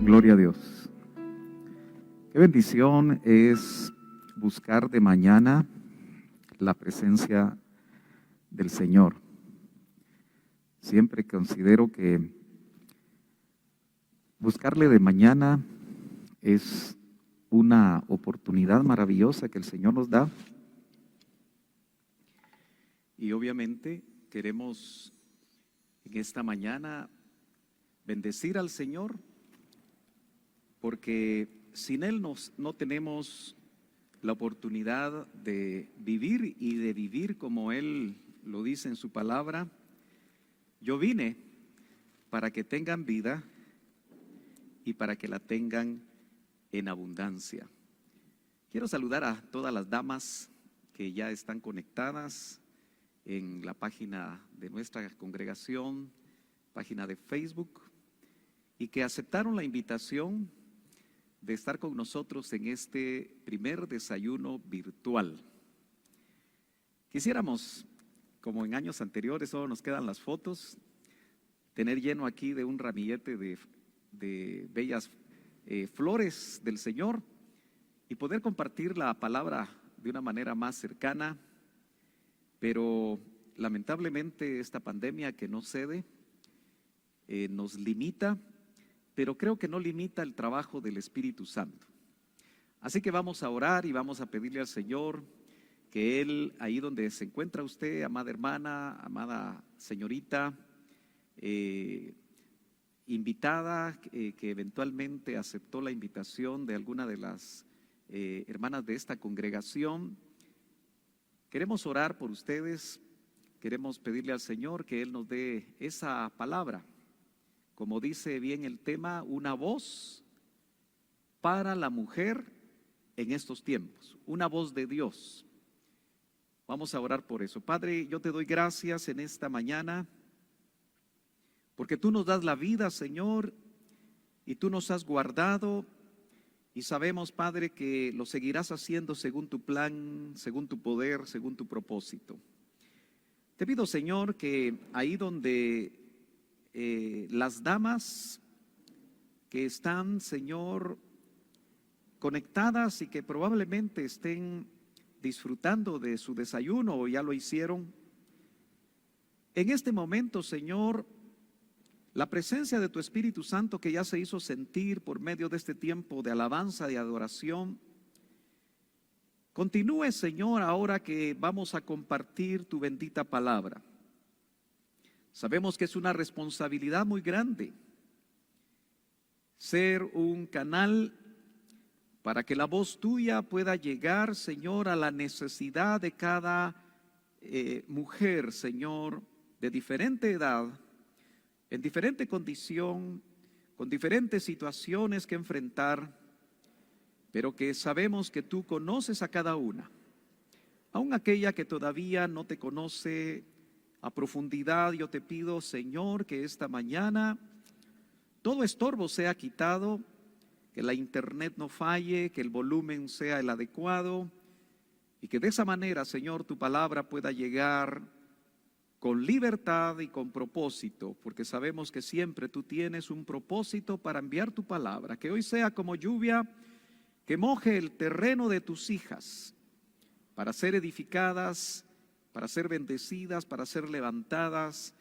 Gloria a Dios. Qué bendición es buscar de mañana la presencia del Señor. Siempre considero que buscarle de mañana es una oportunidad maravillosa que el Señor nos da. Y obviamente queremos en esta mañana bendecir al Señor, porque sin Él no tenemos la oportunidad de vivir y de vivir como Él lo dice en su palabra. Yo vine para que tengan vida y para que la tengan en abundancia. Quiero saludar a todas las damas que ya están conectadas en la página de nuestra congregación, página de Facebook, y que aceptaron la invitación de estar con nosotros en este primer desayuno virtual. Quisiéramos, como en años anteriores, solo nos quedan las fotos, tener lleno aquí de un ramillete de bellas flores del Señor y poder compartir la palabra de una manera más cercana, pero lamentablemente esta pandemia que no cede nos limita, pero creo que no limita el trabajo del Espíritu Santo. Así que vamos a orar y vamos a pedirle al Señor que Él, ahí donde se encuentra usted, amada hermana, amada señorita, invitada, que eventualmente aceptó la invitación de alguna de las hermanas de esta congregación, queremos orar por ustedes, queremos pedirle al Señor que Él nos dé esa palabra. Como dice bien el tema, una voz para la mujer en estos tiempos, una voz de Dios. Vamos a orar por eso. Padre, yo te doy gracias en esta mañana, porque tú nos das la vida, Señor, y tú nos has guardado, y sabemos, Padre, que lo seguirás haciendo según tu plan, según tu poder, según tu propósito. Te pido, Señor, que ahí donde las damas que están, Señor, conectadas y que probablemente estén disfrutando de su desayuno o ya lo hicieron, en este momento, Señor, la presencia de tu Espíritu Santo que ya se hizo sentir por medio de este tiempo de alabanza y adoración, continúe, Señor, ahora que vamos a compartir tu bendita palabra. Sabemos que es una responsabilidad muy grande ser un canal para que la voz tuya pueda llegar, Señor, a la necesidad de cada mujer, Señor, de diferente edad, en diferente condición, con diferentes situaciones que enfrentar, pero que sabemos que tú conoces a cada una, aun aquella que todavía no te conoce a profundidad. Yo te pido, Señor, que esta mañana todo estorbo sea quitado, que la internet no falle, que el volumen sea el adecuado y que de esa manera, Señor, tu palabra pueda llegar con libertad y con propósito, porque sabemos que siempre tú tienes un propósito para enviar tu palabra, que hoy sea como lluvia que moje el terreno de tus hijas para ser edificadas, para ser bendecidas, para ser levantadas,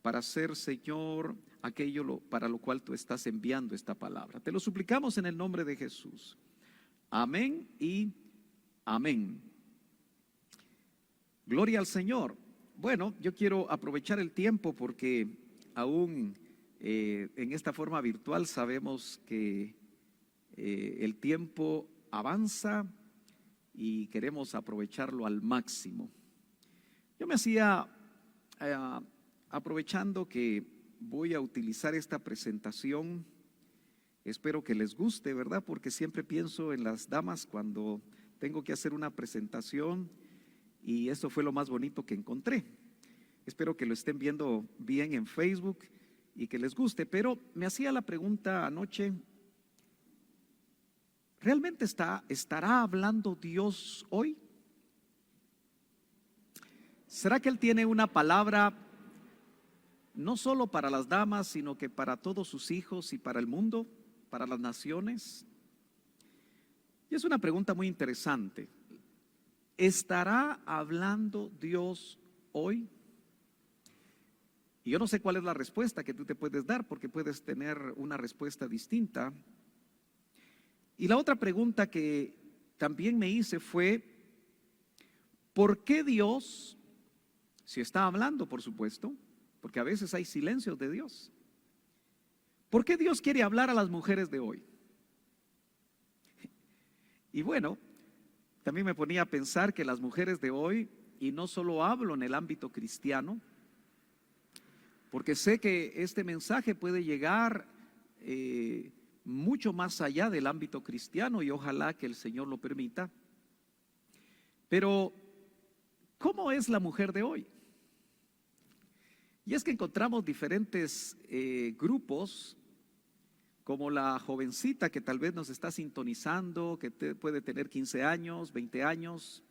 para ser, Señor, aquello para lo cual tú estás enviando esta palabra. Te lo suplicamos en el nombre de Jesús. Amén y amén. Gloria al Señor. Bueno, yo quiero aprovechar el tiempo porque aún en esta forma virtual sabemos que el tiempo avanza y queremos aprovecharlo al máximo. Yo me hacía, aprovechando que voy a utilizar esta presentación, espero que les guste, ¿verdad? Porque siempre pienso en las damas cuando tengo que hacer una presentación y esto fue lo más bonito que encontré. Espero que lo estén viendo bien en Facebook y que les guste, pero me hacía la pregunta anoche, ¿realmente estará hablando Dios hoy? ¿Será que Él tiene una palabra no solo para las damas, sino que para todos sus hijos y para el mundo? para las naciones? Y es una pregunta muy interesante. ¿Estará hablando Dios hoy? Y yo no sé cuál es la respuesta que tú te puedes dar, porque puedes tener una respuesta distinta. Y la otra pregunta que también me hice fue, ¿por qué Dios, si está hablando, por supuesto, porque a veces hay silencios de Dios, ¿por qué Dios quiere hablar a las mujeres de hoy? Y bueno, también me ponía a pensar que las mujeres de hoy, y no solo hablo en el ámbito cristiano, porque sé que este mensaje puede llegar mucho más allá del ámbito cristiano y ojalá que el Señor lo permita. Pero, ¿cómo es la mujer de hoy? Y es que encontramos diferentes grupos, como la jovencita que tal vez nos está sintonizando, que puede tener 15 años, 20 años,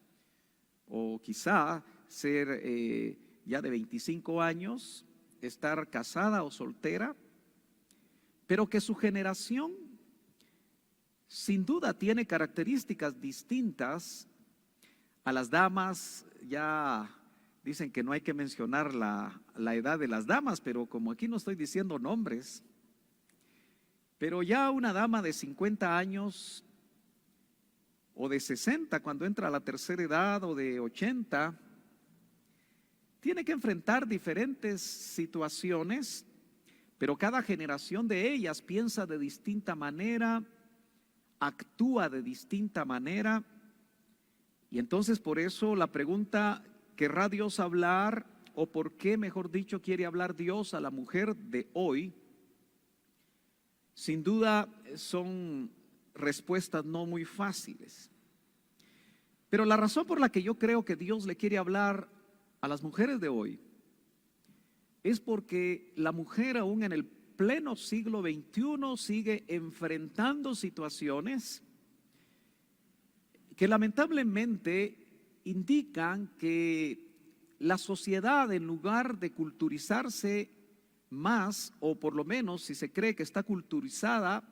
o quizá ser ya de 25 años, estar casada o soltera, pero que su generación sin duda tiene características distintas a las damas. Ya dicen que no hay que mencionar la edad de las damas, pero como aquí no estoy diciendo nombres, pero ya una dama de 50 años o de 60 cuando entra a la tercera edad, o de 80, tiene que enfrentar diferentes situaciones, pero cada generación de ellas piensa de distinta manera, actúa de distinta manera. Y entonces por eso la pregunta, ¿querrá Dios hablar, o por qué, mejor dicho, quiere hablar Dios a la mujer de hoy? Sin duda son respuestas no muy fáciles. Pero la razón por la que yo creo que Dios le quiere hablar a las mujeres de hoy es porque la mujer aún en el pleno siglo XXI sigue enfrentando situaciones que lamentablemente indican que la sociedad, en lugar de culturizarse más, o por lo menos si se cree que está culturizada,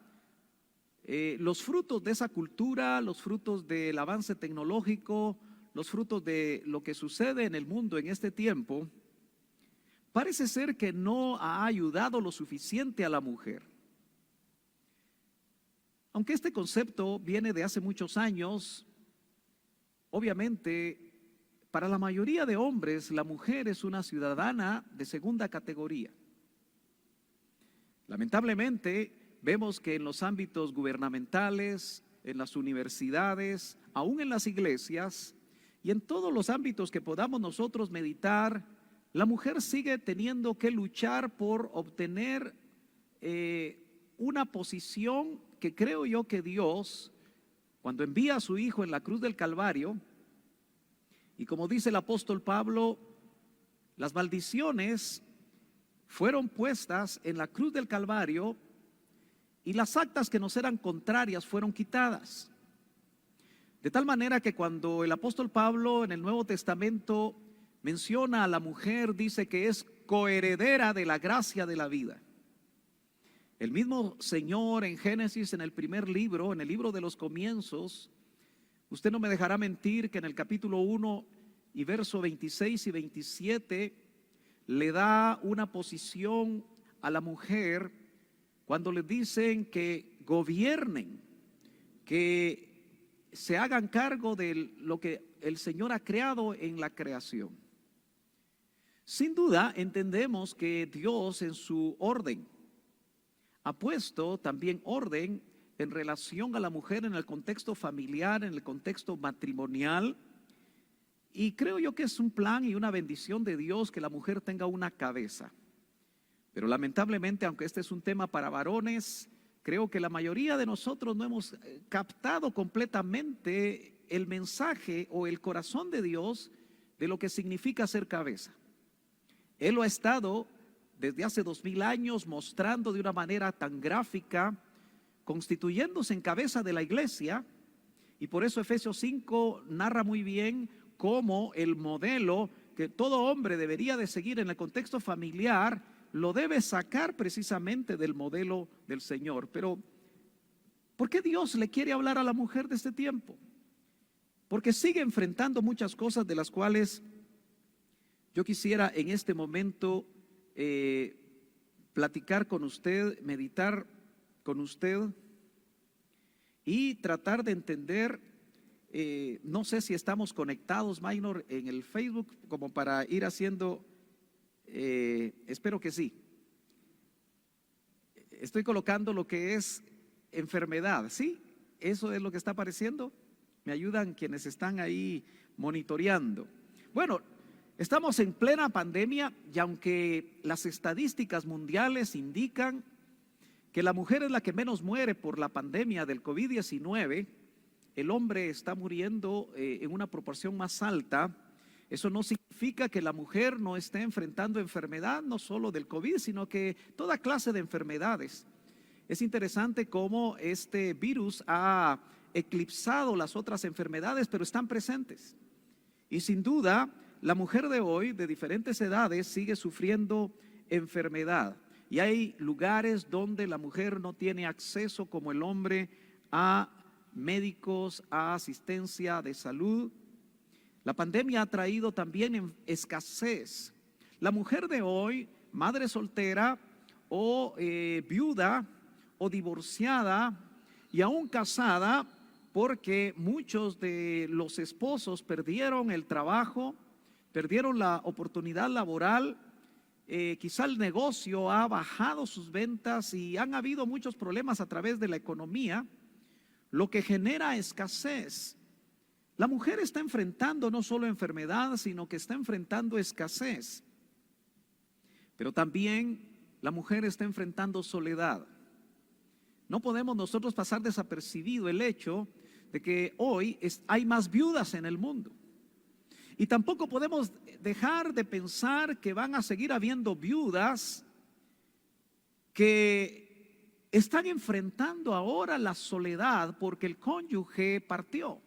los frutos de esa cultura, los frutos del avance tecnológico, los frutos de lo que sucede en el mundo en este tiempo, parece ser que no ha ayudado lo suficiente a la mujer. Aunque este concepto viene de hace muchos años, obviamente para la mayoría de hombres la mujer es una ciudadana de segunda categoría. Lamentablemente vemos que en los ámbitos gubernamentales, en las universidades, aún en las iglesias y en todos los ámbitos que podamos nosotros meditar, la mujer sigue teniendo que luchar por obtener una posición que creo yo que Dios, cuando envía a su Hijo en la cruz del Calvario, y como dice el apóstol Pablo, las maldiciones fueron puestas en la cruz del Calvario y las actas que nos eran contrarias fueron quitadas. De tal manera que cuando el apóstol Pablo en el Nuevo Testamento menciona a la mujer, dice que es coheredera de la gracia de la vida. El mismo Señor en Génesis, en el primer libro, en el libro de los comienzos, usted no me dejará mentir que en el capítulo 1 y verso 26 y 27 le da una posición a la mujer cuando le dicen que gobiernen, que se hagan cargo de lo que el Señor ha creado en la creación. Sin duda entendemos que Dios en su orden ha puesto también orden en relación a la mujer en el contexto familiar, en el contexto matrimonial, y creo yo que es un plan y una bendición de Dios que la mujer tenga una cabeza. Pero lamentablemente, aunque este es un tema para varones, creo que la mayoría de nosotros no hemos captado completamente el mensaje o el corazón de Dios de lo que significa ser cabeza. Él lo ha estado desde hace 2000 años mostrando de una manera tan gráfica, constituyéndose en cabeza de la iglesia, y por eso Efesios 5 narra muy bien cómo el modelo que todo hombre debería de seguir en el contexto familiar lo debe sacar precisamente del modelo del Señor. Pero ¿Por qué Dios le quiere hablar a la mujer de este tiempo? Porque sigue enfrentando muchas cosas de las cuales yo quisiera en este momento platicar con usted, meditar con usted y tratar de entender. No sé si estamos conectados, Minor, en el Facebook, como para ir haciendo, espero que sí. Estoy colocando lo que es enfermedad, ¿sí? Eso es lo que está apareciendo. Me ayudan quienes están ahí monitoreando. Bueno, estamos en plena pandemia y aunque las estadísticas mundiales indican que la mujer es la que menos muere por la pandemia del COVID-19, el hombre está muriendo en una proporción más alta. Eso no significa que la mujer no esté enfrentando enfermedad, no solo del COVID, sino que toda clase de enfermedades. Es interesante cómo este virus ha eclipsado las otras enfermedades, pero están presentes. Y sin duda, la mujer de hoy, de diferentes edades, sigue sufriendo enfermedad. Y hay lugares donde la mujer no tiene acceso como el hombre a médicos, a asistencia de salud. La pandemia ha traído también escasez. La mujer de hoy, madre soltera o viuda o divorciada y aún casada, porque muchos de los esposos perdieron el trabajo, perdieron la oportunidad laboral, quizá el negocio ha bajado sus ventas y han habido muchos problemas a través de la economía, lo que genera escasez. La mujer está enfrentando no solo enfermedad, sino que está enfrentando escasez. Pero también la mujer está enfrentando soledad. No podemos nosotros pasar desapercibido el hecho de que hoy hay más viudas en el mundo. Y tampoco podemos dejar de pensar que van a seguir habiendo viudas que están enfrentando ahora la soledad porque el cónyuge partió.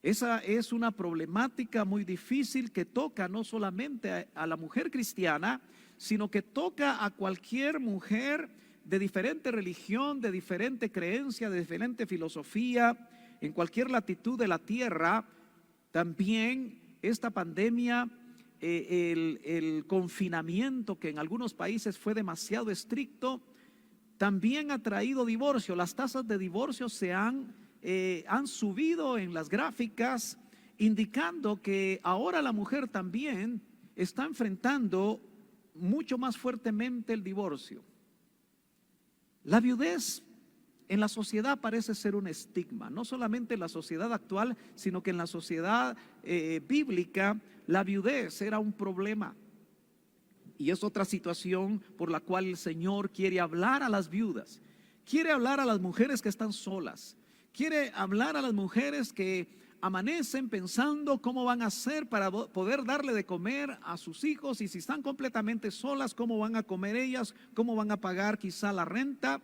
Esa es una problemática muy difícil que toca no solamente a la mujer cristiana, sino que toca a cualquier mujer de diferente religión, de diferente creencia, de diferente filosofía, en cualquier latitud de la tierra. También esta pandemia, el confinamiento que en algunos países fue demasiado estricto, también ha traído divorcio. Las tasas de divorcio se han subido en las gráficas, indicando que ahora la mujer también está enfrentando mucho más fuertemente el divorcio. La viudez en la sociedad parece ser un estigma, no solamente en la sociedad actual, sino que en la sociedad bíblica la viudez era un problema. Y es otra situación por la cual el Señor quiere hablar a las viudas, quiere hablar a las mujeres que están solas, quiere hablar a las mujeres que amanecen pensando cómo van a hacer para poder darle de comer a sus hijos, y si están completamente solas, cómo van a comer ellas, cómo van a pagar quizá la renta.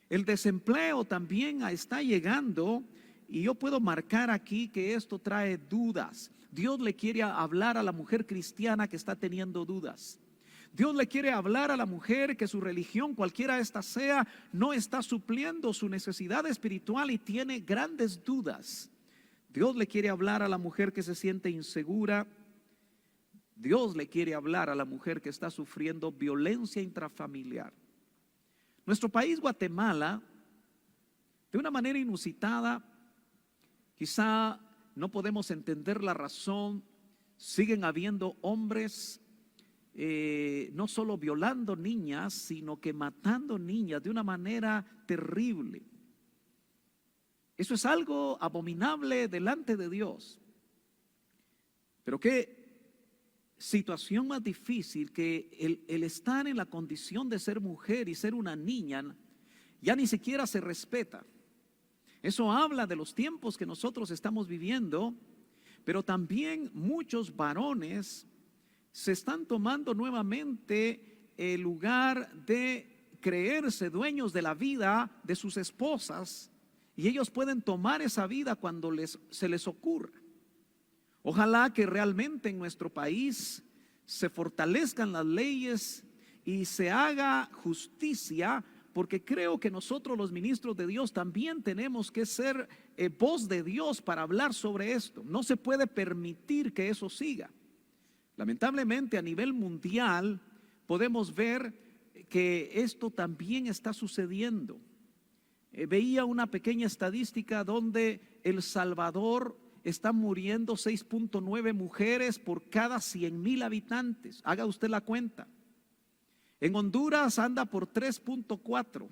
El desempleo también está llegando, y yo puedo marcar aquí que esto trae dudas. Dios le quiere hablar a la mujer cristiana que está teniendo dudas. Dios le quiere hablar a la mujer que su religión, cualquiera esta sea, no está supliendo su necesidad espiritual y tiene grandes dudas. Dios le quiere hablar a la mujer que se siente insegura. Dios le quiere hablar a la mujer que está sufriendo violencia intrafamiliar. Nuestro país, Guatemala, de una manera inusitada, quizá no podemos entender la razón, siguen habiendo hombres no solo violando niñas, sino que matando niñas de una manera terrible. Eso es algo abominable delante de Dios. Pero qué situación más difícil que el estar en la condición de ser mujer y ser una niña, ya ni siquiera se respeta. Eso habla de los tiempos que nosotros estamos viviendo, pero también muchos varones se están tomando nuevamente el lugar de creerse dueños de la vida de sus esposas, y ellos pueden tomar esa vida cuando se les ocurra. Ojalá que realmente en nuestro país se fortalezcan las leyes y se haga justicia porque creo que nosotros los ministros de Dios también tenemos que ser voz de Dios para hablar sobre esto. No se puede permitir que eso siga. Lamentablemente a nivel mundial podemos ver que esto también está sucediendo. Veía una pequeña estadística donde El Salvador está muriendo 6.9 mujeres por cada 100,000 habitantes. Haga usted la cuenta. En Honduras anda por 3.4.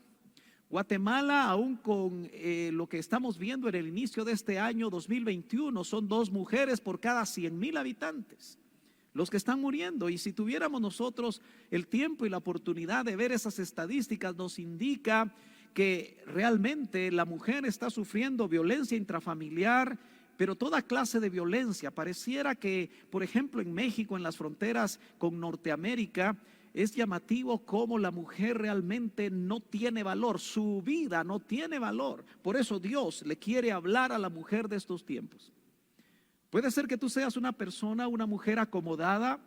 Guatemala, aún con lo que estamos viendo en el inicio de este año 2021, son 2 mujeres por cada 100,000 habitantes los que están muriendo. Y si tuviéramos nosotros el tiempo y la oportunidad de ver esas estadísticas, nos indica que realmente la mujer está sufriendo violencia intrafamiliar, pero toda clase de violencia. Pareciera que, por ejemplo, en México, en las fronteras con Norteamérica, es llamativo cómo la mujer realmente no tiene valor, su vida no tiene valor. Por eso Dios le quiere hablar a la mujer de estos tiempos. Puede ser que tú seas una persona, una mujer acomodada.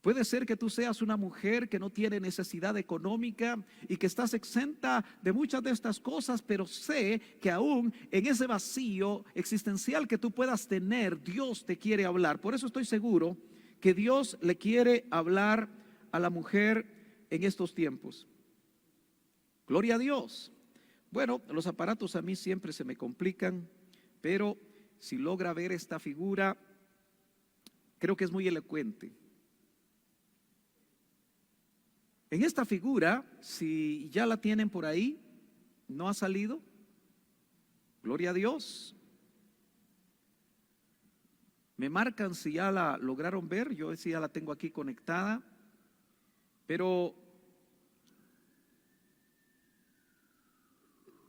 Puede ser que tú seas una mujer que no tiene necesidad económica y que estás exenta de muchas de estas cosas, pero sé que aún en ese vacío existencial que tú puedas tener, Dios te quiere hablar. Por eso estoy seguro que Dios le quiere hablar a la mujer en estos tiempos. Gloria a Dios. Bueno, los aparatos a mí siempre se me complican, pero si logra ver esta figura, creo que es muy elocuente. En esta figura, si ya la tienen por ahí, ¿no ha salido? Gloria a Dios. Me marcan si ya la lograron ver. Yo sí ya la tengo aquí conectada. Pero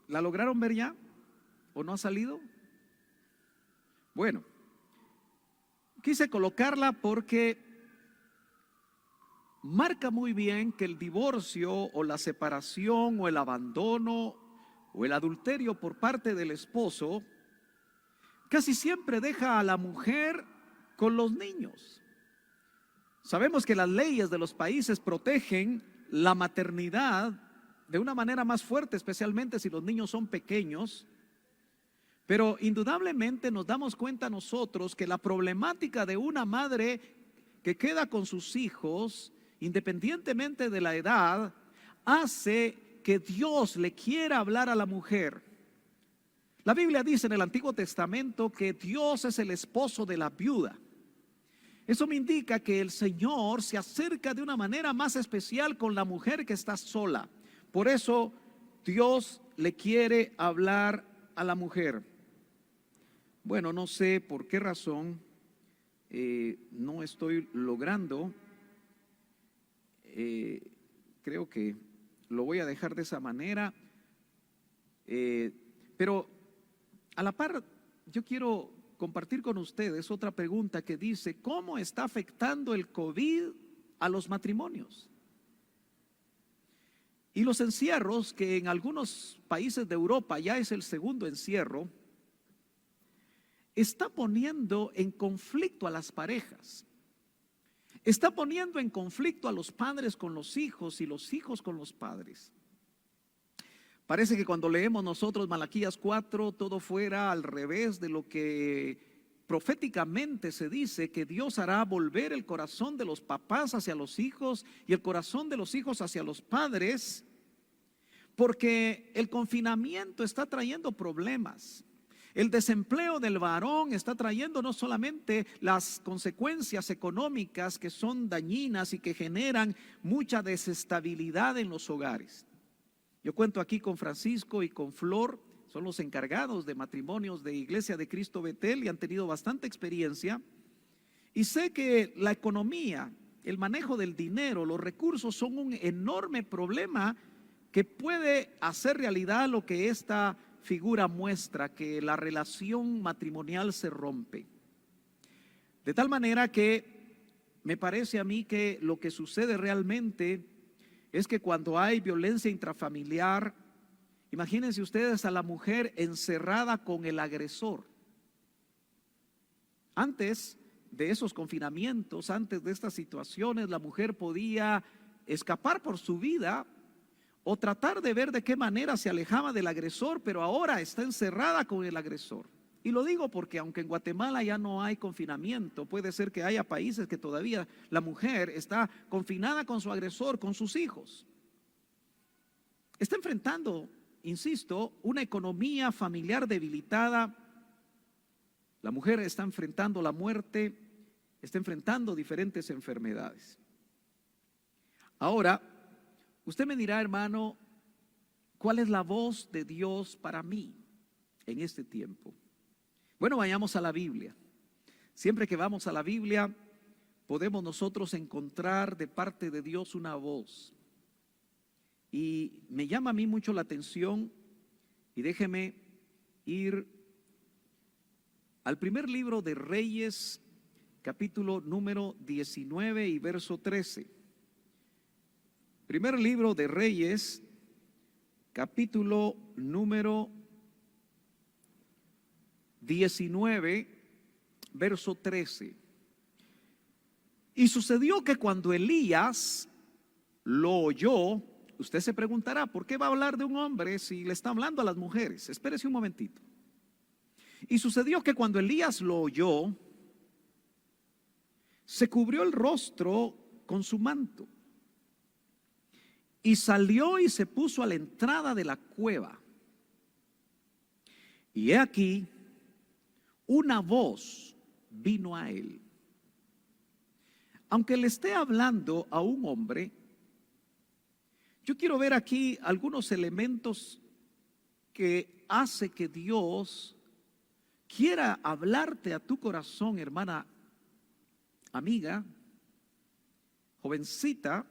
¿la lograron ver ya? ¿O no ha salido? Bueno, quise colocarla porque marca muy bien que el divorcio o la separación o el abandono o el adulterio por parte del esposo casi siempre deja a la mujer con los niños. Sabemos que las leyes de los países protegen la maternidad de una manera más fuerte, especialmente si los niños son pequeños. Pero indudablemente nos damos cuenta nosotros que la problemática de una madre que queda con sus hijos, independientemente de la edad, hace que Dios le quiera hablar a la mujer. La Biblia dice en el Antiguo Testamento que Dios es el esposo de la viuda. Eso me indica que el Señor se acerca de una manera más especial con la mujer que está sola. Por eso Dios le quiere hablar a la mujer. Bueno, no sé por qué razón no estoy logrando. Creo que lo voy a dejar de esa manera. Pero a la par, yo quiero compartir con ustedes otra pregunta que dice: ¿cómo está afectando el COVID a los matrimonios? Y los encierros, que en algunos países de Europa ya es el segundo encierro, está poniendo en conflicto a las parejas. Está poniendo en conflicto a los padres con los hijos y los hijos con los padres. Parece que cuando leemos nosotros Malaquías 4, todo fuera al revés de lo que proféticamente se dice, que Dios hará volver el corazón de los papás hacia los hijos y el corazón de los hijos hacia los padres, porque el confinamiento está trayendo problemas. El desempleo del varón está trayendo no solamente las consecuencias económicas que son dañinas y que generan mucha desestabilidad en los hogares. Yo cuento aquí con Francisco y con Flor, son los encargados de matrimonios de Iglesia de Cristo Betel y han tenido bastante experiencia. Y sé que la economía, el manejo del dinero, los recursos son un enorme problema que puede hacer realidad lo que esta figura muestra, que la relación matrimonial se rompe. De tal manera que me parece a mí que lo que sucede realmente es que cuando hay violencia intrafamiliar, imagínense ustedes a la mujer encerrada con el agresor. Antes de esos confinamientos, antes de estas situaciones, la mujer podía escapar por su vida o tratar de ver de qué manera se alejaba del agresor, pero ahora está encerrada con el agresor. Y lo digo porque aunque en Guatemala ya no hay confinamiento, puede ser que haya países que todavía la mujer está confinada con su agresor, con sus hijos. Está enfrentando, insisto, una economía familiar debilitada. La mujer está enfrentando la muerte, está enfrentando diferentes enfermedades. Ahora, usted me dirá, hermano, ¿cuál es la voz de Dios para mí en este tiempo? Bueno, vayamos a la Biblia. Siempre que vamos a la Biblia, podemos nosotros encontrar de parte de Dios una voz. Y me llama a mí mucho la atención, y déjeme ir al primer libro de Reyes, capítulo número 19 y verso 13. Primer libro de Reyes, capítulo número 19, verso 13. Y sucedió que cuando Elías lo oyó, usted se preguntará, ¿por qué va a hablar de un hombre si le está hablando a las mujeres? Espérese un momentito. Y sucedió que cuando Elías lo oyó, se cubrió el rostro con su manto y salió y se puso a la entrada de la cueva. Y he aquí, una voz vino a él. Aunque le esté hablando a un hombre, yo quiero ver aquí algunos elementos que hace que Dios quiera hablarte a tu corazón, hermana, amiga, jovencita.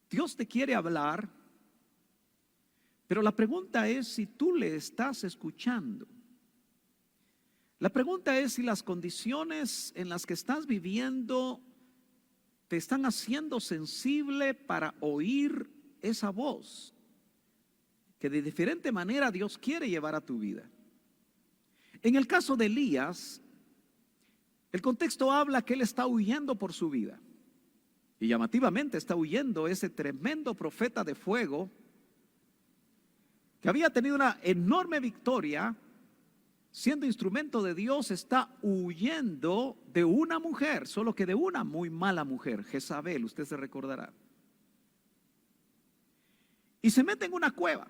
Dios te quiere hablar, pero la pregunta es si tú le estás escuchando. La pregunta es si las condiciones en las que estás viviendo te están haciendo sensible para oír esa voz que de diferente manera Dios quiere llevar a tu vida. En el caso de Elías, el contexto habla que él está huyendo por su vida. Y llamativamente está huyendo ese tremendo profeta de fuego que había tenido una enorme victoria. Siendo instrumento de Dios, está huyendo de una mujer, solo que de una muy mala mujer, Jezabel, usted se recordará. Y se mete en una cueva.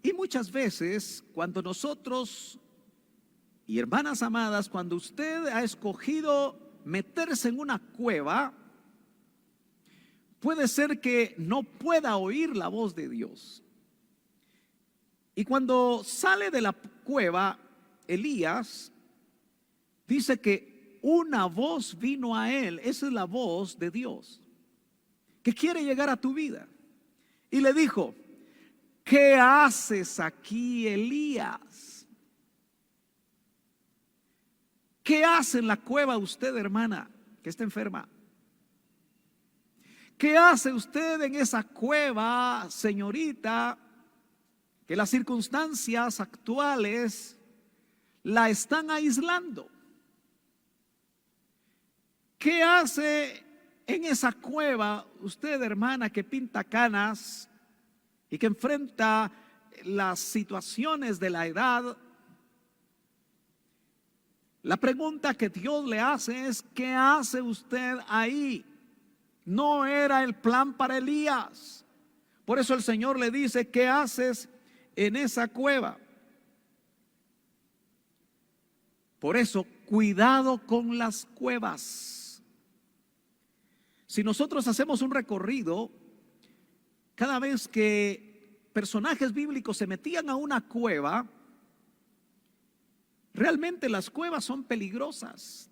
Y muchas veces cuando nosotros, y hermanas amadas, cuando usted ha escogido meterse en una cueva, puede ser que no pueda oír la voz de Dios. Y cuando sale de la cueva, Elías dice que una voz vino a él. Esa es la voz de Dios que quiere llegar a tu vida. Y le dijo: ¿qué haces aquí, Elías? ¿Qué hace en la cueva usted, hermana, que está enferma? ¿Qué hace usted en esa cueva, señorita, que las circunstancias actuales la están aislando? ¿Qué hace en esa cueva usted, hermana, que pinta canas y que enfrenta las situaciones de la edad? La pregunta que Dios le hace es: ¿qué hace usted ahí? No era el plan para Elías. Por eso el Señor le dice: ¿qué haces en esa cueva? Por eso, cuidado con las cuevas. Si nosotros hacemos un recorrido, cada vez que personajes bíblicos se metían a una cueva, realmente las cuevas son peligrosas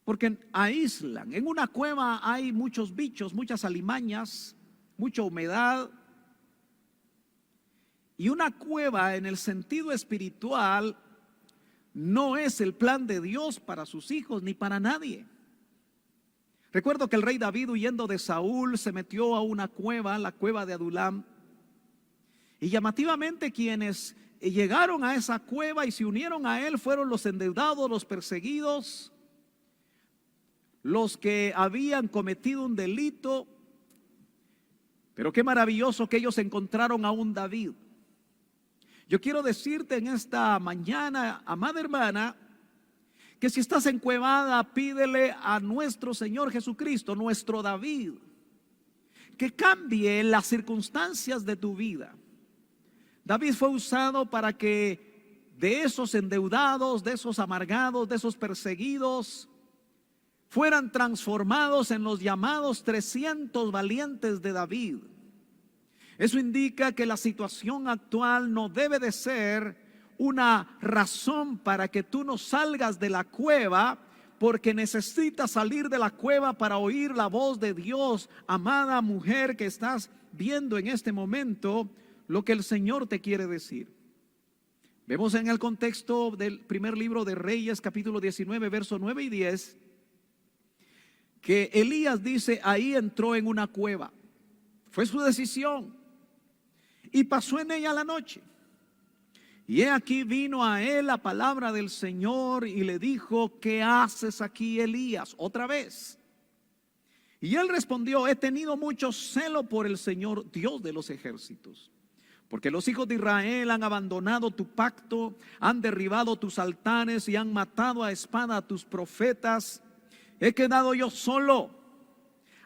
porque aíslan. En una cueva hay muchos bichos, muchas alimañas, mucha humedad. Y una cueva en el sentido espiritual no es el plan de Dios para sus hijos ni para nadie. Recuerdo que el rey David, huyendo de Saúl, se metió a una cueva, la cueva de Adulam. Y llamativamente quienes llegaron a esa cueva y se unieron a él fueron los endeudados, los perseguidos, los que habían cometido un delito, Pero qué maravilloso que ellos encontraron a un David. Yo quiero decirte en esta mañana, amada hermana, que si estás encuevada, pídele a nuestro Señor Jesucristo, nuestro David, que cambie las circunstancias de tu vida. David fue usado para que de esos endeudados, de esos amargados, de esos perseguidos, fueran transformados en los llamados 300 valientes de David. Eso indica que la situación actual no debe de ser una razón para que tú no salgas de la cueva, porque necesitas salir de la cueva para oír la voz de Dios. Amada mujer que estás viendo en este momento lo que el Señor te quiere decir. Vemos en el contexto del primer libro de Reyes, capítulo 19, versos 9 y 10, que Elías dice: ahí entró en una cueva. Fue su decisión y pasó en ella la noche. Y he aquí vino a él la palabra del Señor y le dijo: ¿qué haces aquí, Elías? Otra vez. Y él respondió: he tenido mucho celo por el Señor, Dios de los ejércitos, porque los hijos de Israel han abandonado tu pacto, han derribado tus altares y han matado a espada a tus profetas. He quedado yo solo.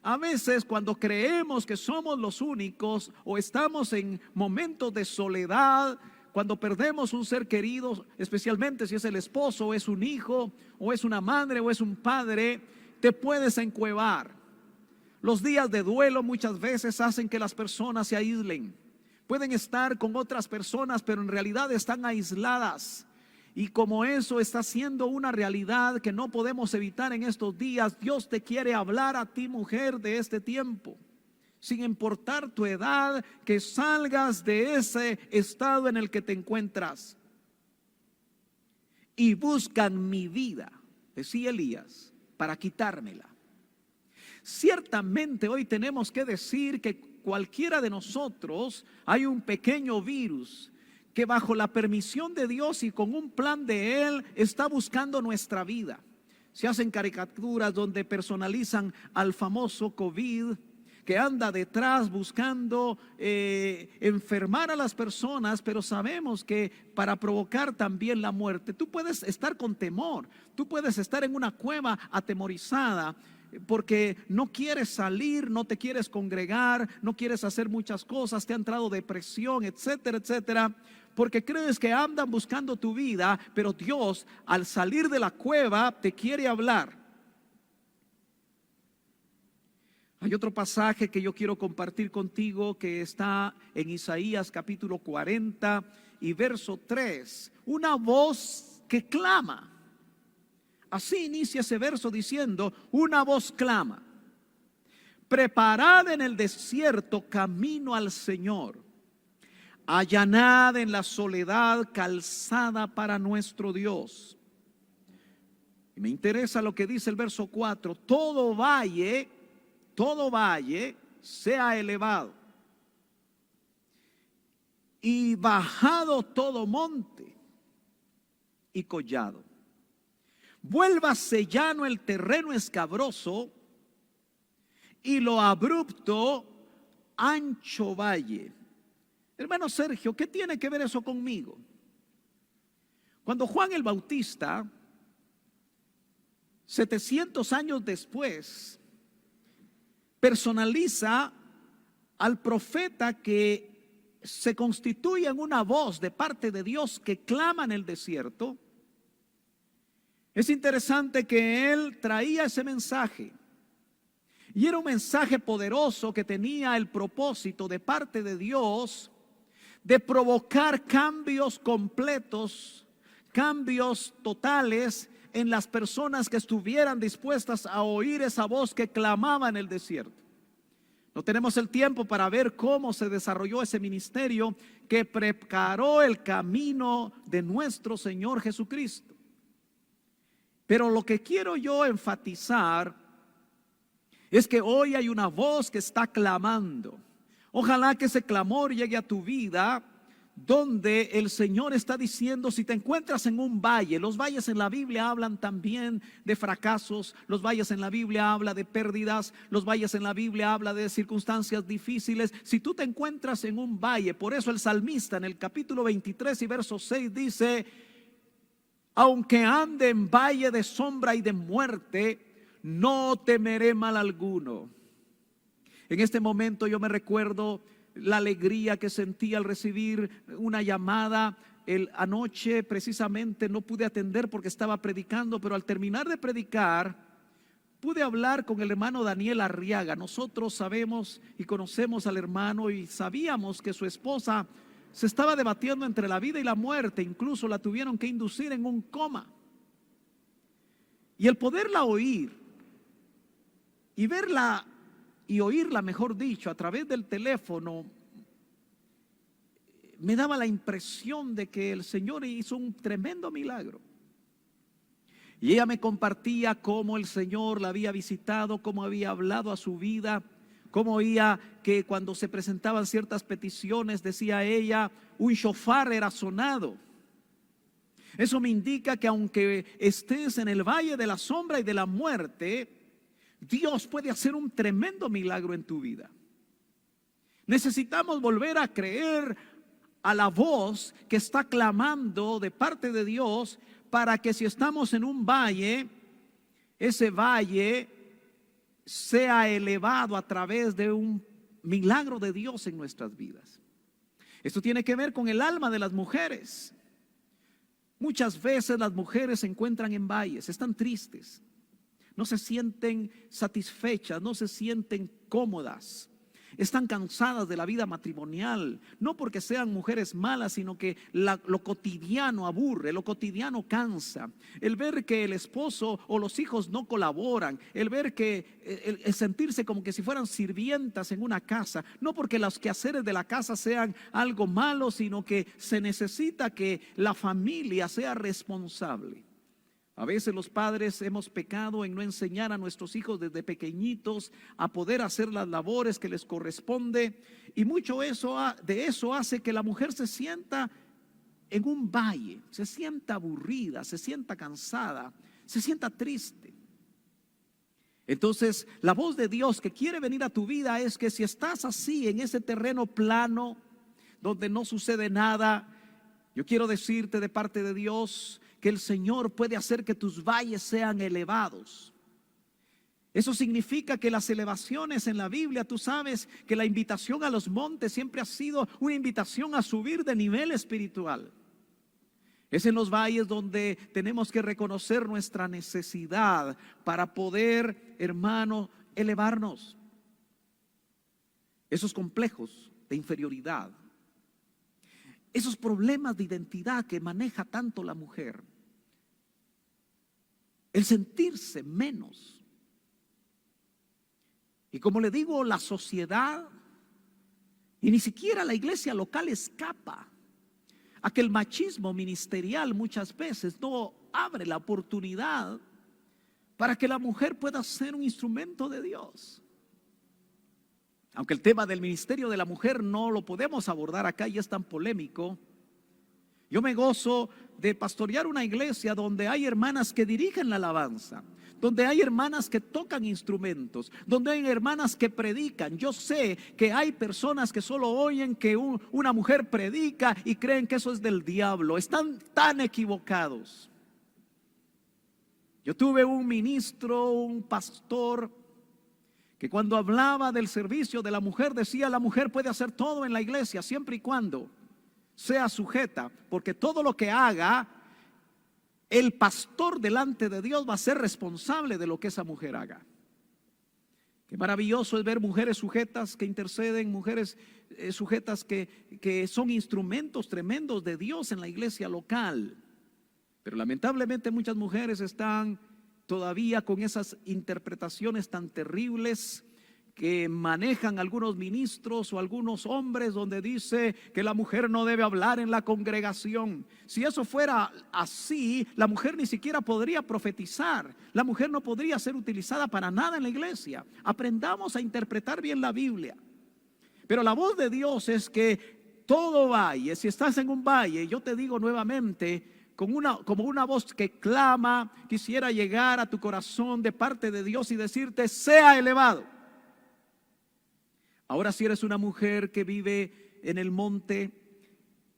A veces cuando creemos que somos los únicos o estamos en momentos de soledad, cuando perdemos un ser querido, especialmente si es el esposo o es un hijo o es una madre o es un padre, te puedes encuevar. Los días de duelo muchas veces hacen que las personas se aíslen. Pueden estar con otras personas, pero en realidad están aisladas. Y como eso está siendo una realidad que no podemos evitar en estos días, Dios te quiere hablar a ti, mujer, de este tiempo. Sin importar tu edad, que salgas de ese estado en el que te encuentras. Y buscan mi vida, decía Elías, para quitármela. Ciertamente hoy tenemos que decir que cualquiera de nosotros hay un pequeño virus que bajo la permisión de Dios y con un plan de Él está buscando nuestra vida. Se hacen caricaturas donde personalizan al famoso COVID, que anda detrás buscando enfermar a las personas, pero sabemos que para provocar también la muerte. Tú puedes estar con temor, tú puedes estar en una cueva atemorizada, porque no quieres salir, no te quieres congregar, no quieres hacer muchas cosas, te ha entrado depresión, etcétera, etcétera, porque crees que andan buscando tu vida, pero Dios al salir de la cueva te quiere hablar. Hay otro pasaje que yo quiero compartir contigo que está en Isaías capítulo 40 y verso 3, una voz que clama. Así inicia ese verso diciendo: una voz clama, preparad en el desierto camino al Señor, allanad en la soledad calzada para nuestro Dios. Y me interesa lo que dice el verso 4: todo valle sea elevado, y bajado todo monte y collado. Vuélvase llano el terreno escabroso, y lo abrupto ancho valle. Hermano Sergio, ¿qué tiene que ver eso conmigo? Cuando Juan el Bautista, 700 años después, personaliza al profeta que se constituye en una voz de parte de Dios que clama en el desierto, es interesante que él traía ese mensaje. Y era un mensaje poderoso que tenía el propósito de parte de Dios de provocar cambios completos, cambios totales en las personas que estuvieran dispuestas a oír esa voz que clamaba en el desierto. No tenemos el tiempo para ver cómo se desarrolló ese ministerio que preparó el camino de nuestro Señor Jesucristo. Pero lo que quiero yo enfatizar es que hoy hay una voz que está clamando. Ojalá que ese clamor llegue a tu vida donde el Señor está diciendo, si te encuentras en un valle, los valles en la Biblia hablan también de fracasos, los valles en la Biblia hablan de pérdidas, los valles en la Biblia hablan de circunstancias difíciles. Si tú te encuentras en un valle, por eso el salmista en el capítulo 23 y verso 6 dice, aunque ande en valle de sombra y de muerte, no temeré mal alguno. En este momento yo me recuerdo la alegría que sentí al recibir una llamada. Anoche precisamente no pude atender porque estaba predicando, pero al terminar de predicar pude hablar con el hermano Daniel Arriaga. Nosotros sabemos y conocemos al hermano y sabíamos que su esposa se estaba debatiendo entre la vida y la muerte, incluso la tuvieron que inducir en un coma. Y el poderla oír y verla y oírla, mejor dicho, a través del teléfono, me daba la impresión de que el Señor hizo un tremendo milagro. Y ella me compartía cómo el Señor la había visitado, cómo había hablado a su vida, cómo oía que cuando se presentaban ciertas peticiones, decía ella, un shofar era sonado. Eso me indica que aunque estés en el valle de la sombra y de la muerte, Dios puede hacer un tremendo milagro en tu vida. Necesitamos volver a creer a la voz que está clamando de parte de Dios, para que si estamos en un valle, ese valle sea elevado a través de un milagro de Dios en nuestras vidas. Esto tiene que ver con el alma de las mujeres. Muchas veces las mujeres se encuentran en valles, están tristes, no se sienten satisfechas, no se sienten cómodas, están cansadas de la vida matrimonial, no porque sean mujeres malas, sino que lo cotidiano aburre, lo cotidiano cansa. El ver que el esposo o los hijos no colaboran, el ver que el sentirse como que si fueran sirvientas en una casa, no porque los quehaceres de la casa sean algo malo, sino que se necesita que la familia sea responsable. A veces los padres hemos pecado en no enseñar a nuestros hijos desde pequeñitos a poder hacer las labores que les corresponde, y mucho de eso hace que la mujer se sienta en un valle, se sienta aburrida, se sienta cansada, se sienta triste. Entonces la voz de Dios que quiere venir a tu vida es que si estás así en ese terreno plano donde no sucede nada, yo quiero decirte de parte de Dios que el Señor puede hacer que tus valles sean elevados. Eso significa que las elevaciones en la Biblia, tú sabes que la invitación a los montes siempre ha sido una invitación a subir de nivel espiritual. Es en los valles donde tenemos que reconocer nuestra necesidad para poder, hermano, elevarnos. Esos complejos de inferioridad, esos problemas de identidad que maneja tanto la mujer, el sentirse menos. Y como le digo, la sociedad y ni siquiera la iglesia local escapa a que el machismo ministerial muchas veces no abre la oportunidad para que la mujer pueda ser un instrumento de Dios. Aunque el tema del ministerio de la mujer no lo podemos abordar acá y es tan polémico, yo me gozo de pastorear una iglesia donde hay hermanas que dirigen la alabanza, donde hay hermanas que tocan instrumentos, donde hay hermanas que predican. Yo sé que hay personas que solo oyen que una mujer predica y creen que eso es del diablo. Están tan equivocados. Yo tuve un ministro, un pastor, que cuando hablaba del servicio de la mujer decía: la mujer puede hacer todo en la iglesia siempre y cuando sea sujeta, porque todo lo que haga el pastor delante de Dios va a ser responsable de lo que esa mujer haga. Qué maravilloso es ver mujeres sujetas que interceden, mujeres sujetas que son instrumentos tremendos de Dios en la iglesia local. Pero lamentablemente muchas mujeres están todavía con esas interpretaciones tan terribles que manejan algunos ministros o algunos hombres, donde dice que la mujer no debe hablar en la congregación. Si eso fuera así, la mujer ni siquiera podría profetizar. La mujer no podría ser utilizada para nada en la iglesia. Aprendamos a interpretar bien la Biblia. Pero la voz de Dios es que todo valle, si estás en un valle, yo te digo nuevamente, como una voz que clama, quisiera llegar a tu corazón de parte de Dios y decirte, sea elevado. Ahora, si eres una mujer que vive en el monte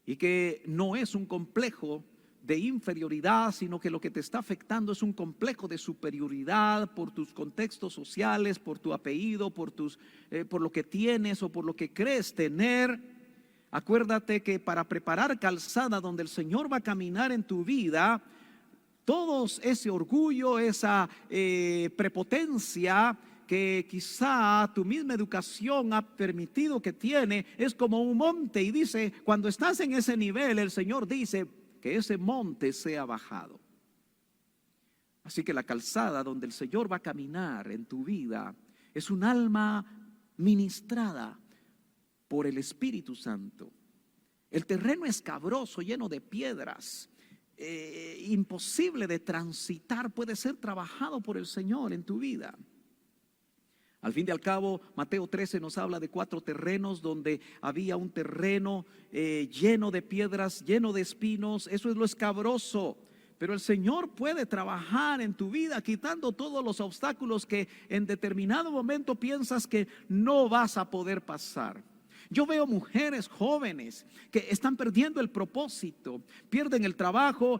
y que no es un complejo de inferioridad, sino que lo que te está afectando es un complejo de superioridad por tus contextos sociales, por tu apellido, por lo que tienes o por lo que crees tener. Acuérdate que para preparar calzada donde el Señor va a caminar en tu vida, todo ese orgullo, esa prepotencia que quizá tu misma educación ha permitido que tiene, es como un monte. Y dice, cuando estás en ese nivel, el Señor dice que ese monte sea bajado. Así que la calzada donde el Señor va a caminar en tu vida es un alma ministrada por el Espíritu Santo. El terreno escabroso, lleno de piedras, imposible de transitar, puede ser trabajado por el Señor en tu vida. Al fin y al cabo, Mateo 13 nos habla de 4 terrenos donde había un terreno lleno de piedras, lleno de espinos. Eso es lo escabroso. Pero el Señor puede trabajar en tu vida quitando todos los obstáculos que en determinado momento piensas que no vas a poder pasar. Yo veo mujeres jóvenes que están perdiendo el propósito, pierden el trabajo,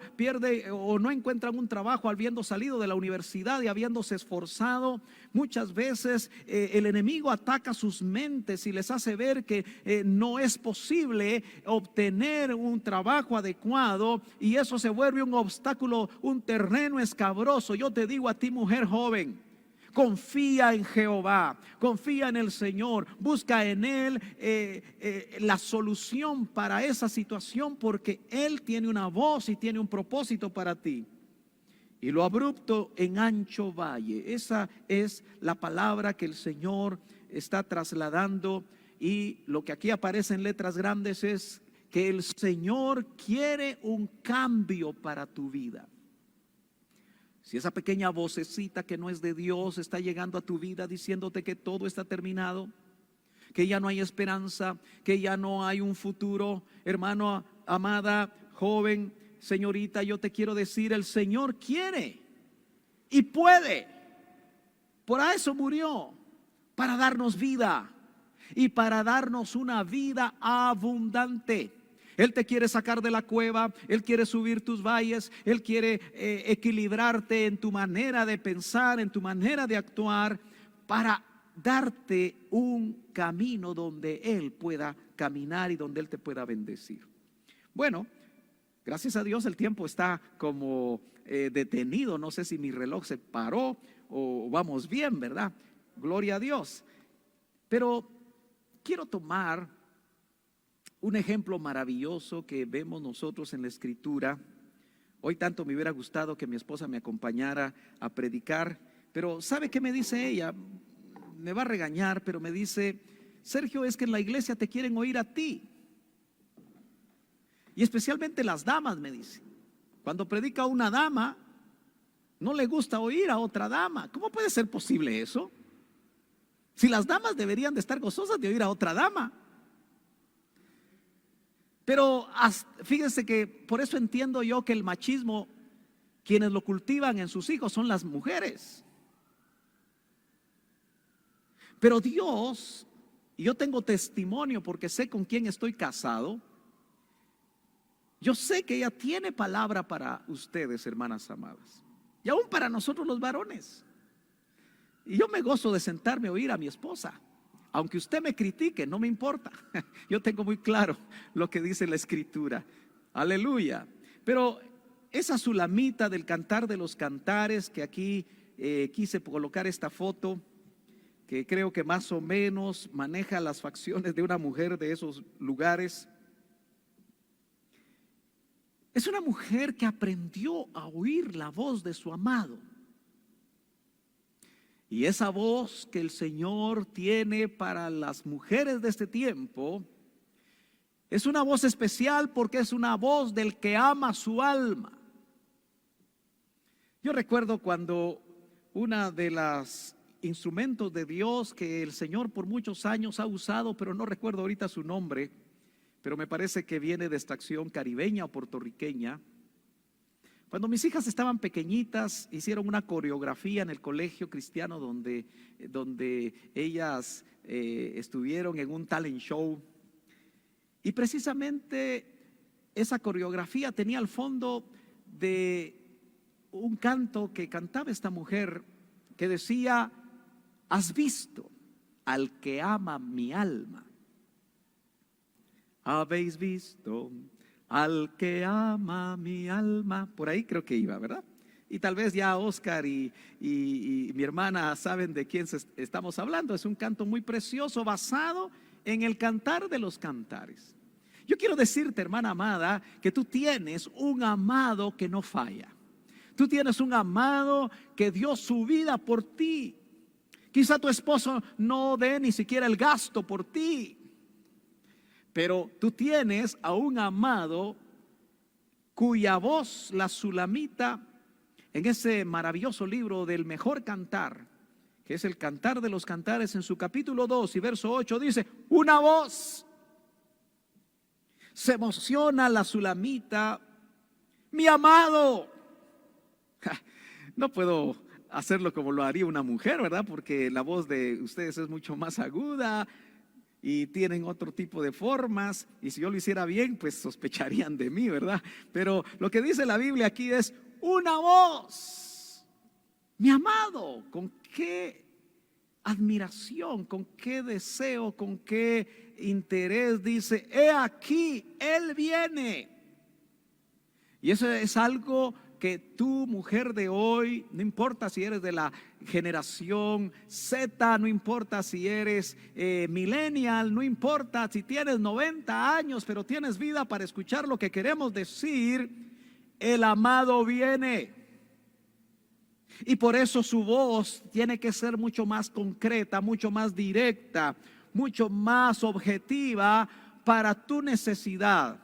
o no encuentran un trabajo habiendo salido de la universidad y habiéndose esforzado. Muchas veces el enemigo ataca sus mentes y les hace ver que no es posible obtener un trabajo adecuado, y eso se vuelve un obstáculo, un terreno escabroso. Yo te digo a ti, mujer joven, confía en Jehová, confía en el Señor, busca en Él la solución para esa situación, porque Él tiene una voz y tiene un propósito para ti. Y lo abrupto en ancho valle, esa es la palabra que el Señor está trasladando, y lo que aquí aparece en letras grandes es que el Señor quiere un cambio para tu vida. Si esa pequeña vocecita que no es de Dios está llegando a tu vida diciéndote que todo está terminado, que ya no hay esperanza, que ya no hay un futuro, hermano, amada, joven, señorita, yo te quiero decir, el Señor quiere y puede. Por eso murió, para darnos vida y para darnos una vida abundante. Él te quiere sacar de la cueva, Él quiere subir tus valles, Él quiere equilibrarte en tu manera de pensar, en tu manera de actuar, para darte un camino donde Él pueda caminar y donde Él te pueda bendecir. Bueno, gracias a Dios el tiempo está como detenido. No sé si mi reloj se paró o vamos bien, ¿verdad? Gloria a Dios. Pero quiero tomar un ejemplo maravilloso que vemos nosotros en la Escritura. Hoy tanto me hubiera gustado que mi esposa me acompañara a predicar, pero ¿sabe qué me dice ella? Me va a regañar, pero me dice: Sergio, es que en la iglesia te quieren oír a ti. Y especialmente las damas, me dice. Cuando predica una dama, no le gusta oír a otra dama. ¿Cómo puede ser posible eso? Si las damas deberían de estar gozosas de oír a otra dama. Pero fíjense que por eso entiendo yo que el machismo, quienes lo cultivan en sus hijos son las mujeres. Pero Dios, y yo tengo testimonio porque sé con quién estoy casado, yo sé que ella tiene palabra para ustedes, hermanas amadas, y aún para nosotros los varones. Y yo me gozo de sentarme a oír a mi esposa. Aunque usted me critique, no me importa. Yo tengo muy claro lo que dice la Escritura. Aleluya. Pero esa Sulamita del Cantar de los Cantares, que aquí quise colocar esta foto, que creo que más o menos maneja las facciones de una mujer de esos lugares. Es una mujer que aprendió a oír la voz de su amado. Y esa voz que el Señor tiene para las mujeres de este tiempo es una voz especial, porque es una voz del que ama su alma. Yo recuerdo cuando una de las instrumentos de Dios que el Señor por muchos años ha usado, pero no recuerdo ahorita su nombre, pero me parece que viene de esta acción caribeña o puertorriqueña. Cuando mis hijas estaban pequeñitas, hicieron una coreografía en el colegio cristiano donde ellas estuvieron en un talent show. Y precisamente esa coreografía tenía al fondo de un canto que cantaba esta mujer que decía: has visto al que ama mi alma. Habéis visto al que ama mi alma. Por ahí creo que iba, ¿verdad? Y tal vez ya Oscar y mi hermana saben de quién estamos hablando. Es un canto muy precioso basado en el Cantar de los Cantares. Yo quiero decirte, hermana amada, que tú tienes un amado que no falla. Tú tienes un amado que dio su vida por ti. Quizá tu esposo no dé ni siquiera el gasto por ti, pero tú tienes a un amado cuya voz la Sulamita, en ese maravilloso libro del mejor cantar, que es el Cantar de los Cantares, en su capítulo 2 y verso 8 dice: una voz. Se emociona la Sulamita, mi amado. No puedo hacerlo como lo haría una mujer, ¿verdad? Porque la voz de ustedes es mucho más aguda y tienen otro tipo de formas, y si yo lo hiciera bien, pues sospecharían de mí, ¿verdad? Pero lo que dice la Biblia aquí es una voz. Mi amado, con qué admiración, con qué deseo, con qué interés dice: he aquí, Él viene. Y eso es algo que tú, mujer de hoy, no importa si eres de la generación Z, no importa si eres millennial, no importa si tienes 90 años, pero tienes vida para escuchar lo que queremos decir: el amado viene. Y por eso su voz tiene que ser mucho más concreta, mucho más directa, mucho más objetiva para tu necesidad,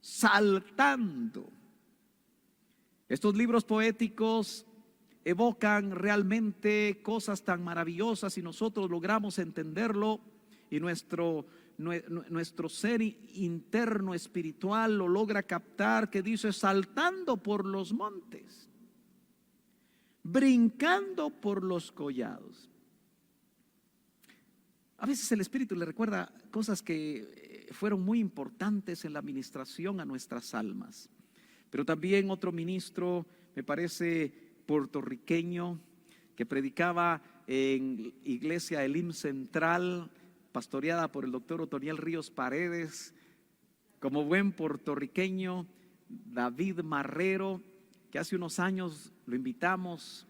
saltando. Estos libros poéticos evocan realmente cosas tan maravillosas y nosotros logramos entenderlo, y nuestro ser interno espiritual lo logra captar, que dice: saltando por los montes, brincando por los collados. A veces el Espíritu le recuerda cosas que fueron muy importantes en la administración a nuestras almas. Pero también otro ministro, me parece puertorriqueño, que predicaba en iglesia Elim Central, pastoreada por el doctor Otoniel Ríos Paredes, como buen puertorriqueño, David Marrero, que hace unos años lo invitamos,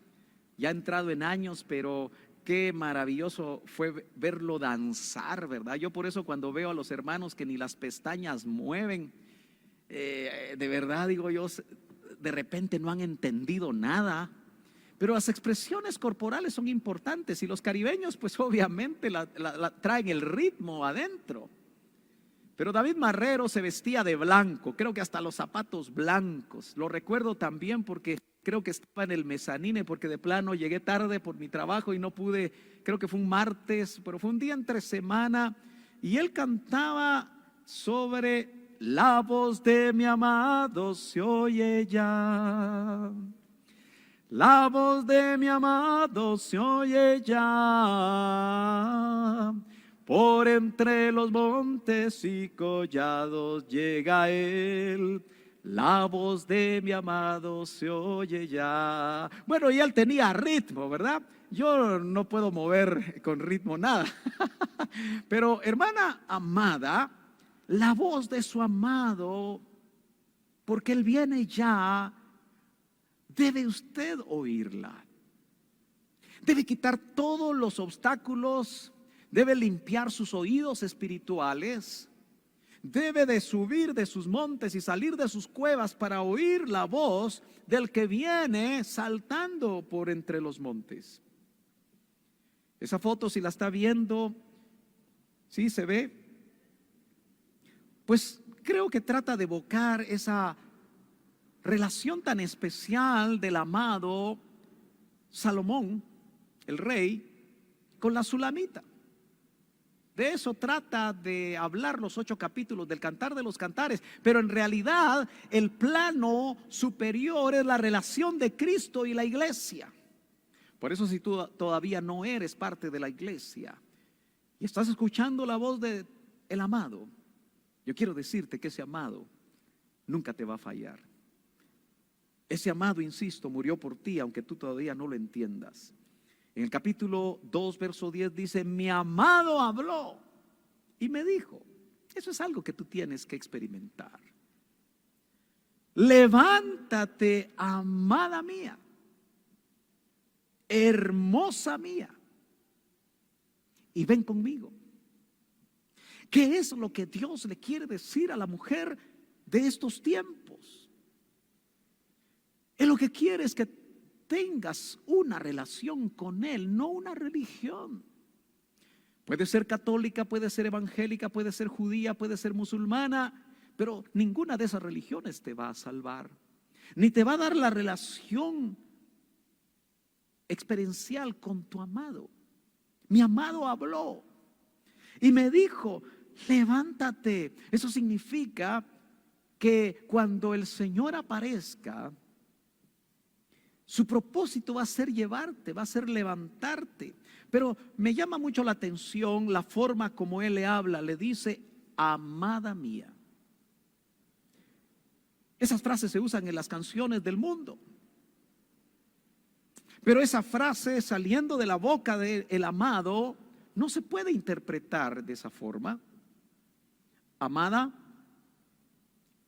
ya ha entrado en años, pero qué maravilloso fue verlo danzar, ¿verdad? Yo por eso cuando veo a los hermanos que ni las pestañas mueven, de verdad digo yo, de repente no han entendido nada. Pero las expresiones corporales son importantes, y los caribeños pues obviamente traen el ritmo adentro. Pero David Marrero se vestía de blanco, creo que hasta los zapatos blancos. Lo recuerdo también porque creo que estaba en el mezanine, porque de plano llegué tarde por mi trabajo y no pude, creo que fue un martes, pero fue un día entre semana, y él cantaba sobre: la voz de mi amado se oye ya. La voz de mi amado se oye ya. Por entre los montes y collados llega Él. La voz de mi amado se oye ya. Bueno, y él tenía ritmo, ¿verdad? Yo no puedo mover con ritmo nada. Pero hermana amada, la voz de su amado, porque Él viene ya, debe usted oírla. Debe quitar todos los obstáculos, debe limpiar sus oídos espirituales, debe de subir de sus montes y salir de sus cuevas para oír la voz del que viene saltando por entre los montes. Esa foto, si la está viendo, ¿sí se ve? Pues creo que trata de evocar esa relación tan especial del amado Salomón, el rey, con la Sulamita. De eso trata de hablar los 8 capítulos del Cantar de los Cantares. Pero en realidad el plano superior es la relación de Cristo y la iglesia. Por eso, si tú todavía no eres parte de la iglesia y estás escuchando la voz del amado, yo quiero decirte que ese amado nunca te va a fallar. Ese amado, insisto, murió por ti, aunque tú todavía no lo entiendas. En el capítulo 2, verso 10 dice: mi amado habló y me dijo. Eso es algo que tú tienes que experimentar. Levántate, amada mía, hermosa mía, y ven conmigo. ¿Qué es lo que Dios le quiere decir a la mujer de estos tiempos? Él lo que quiere es que tengas una relación con Él, no una religión. Puede ser católica, puede ser evangélica, puede ser judía, puede ser musulmana, pero ninguna de esas religiones te va a salvar, ni te va a dar la relación experiencial con tu amado. Mi amado habló y me dijo: levántate. Eso significa que cuando el Señor aparezca, su propósito va a ser llevarte, va a ser levantarte. Pero me llama mucho la atención la forma como Él le habla. Le dice: amada mía. Esas frases se usan en las canciones del mundo. Pero esa frase saliendo de la boca del amado no se puede interpretar de esa forma. Amada,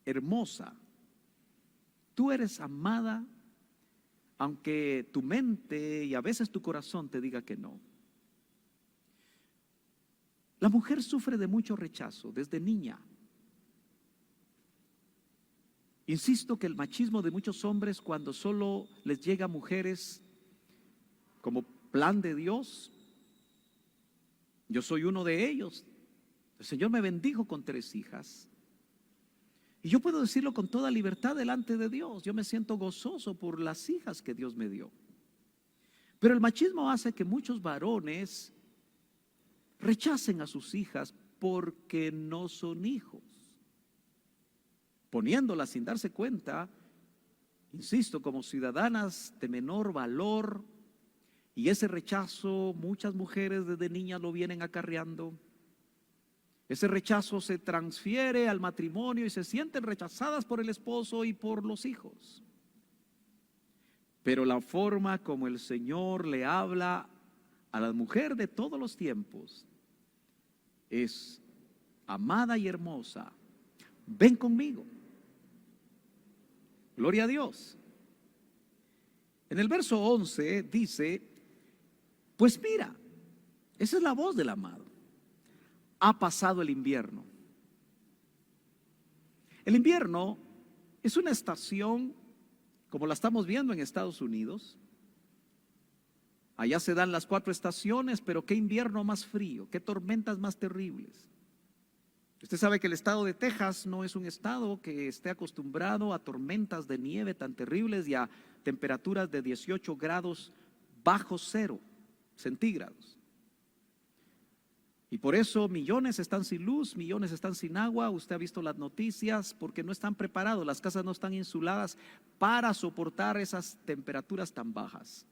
hermosa. Tú eres amada, aunque tu mente y a veces tu corazón te diga que no. La mujer sufre de mucho rechazo desde niña. Insisto que el machismo de muchos hombres, cuando solo les llega a mujeres como plan de Dios, yo soy uno de ellos. El Señor me bendijo con 3 hijas. Y yo puedo decirlo con toda libertad delante de Dios. Yo me siento gozoso por las hijas que Dios me dio. Pero el machismo hace que muchos varones rechacen a sus hijas porque no son hijos, poniéndolas sin darse cuenta, insisto, como ciudadanas de menor valor. Y ese rechazo muchas mujeres desde niñas lo vienen acarreando. Ese rechazo se transfiere al matrimonio y se sienten rechazadas por el esposo y por los hijos. Pero la forma como el Señor le habla a la mujer de todos los tiempos es: amada y hermosa, ven conmigo. Gloria a Dios. En el verso 11 dice: pues mira, esa es la voz del amado. Ha pasado el invierno. El invierno es una estación como la estamos viendo en Estados Unidos. Allá se dan las 4 estaciones, pero qué invierno más frío, qué tormentas más terribles. Usted sabe que el estado de Texas no es un estado que esté acostumbrado a tormentas de nieve tan terribles y a temperaturas de 18 grados bajo cero centígrados. Y por eso millones están sin luz, millones están sin agua. Usted ha visto las noticias porque no están preparados, las casas no están insuladas para soportar esas temperaturas tan bajas.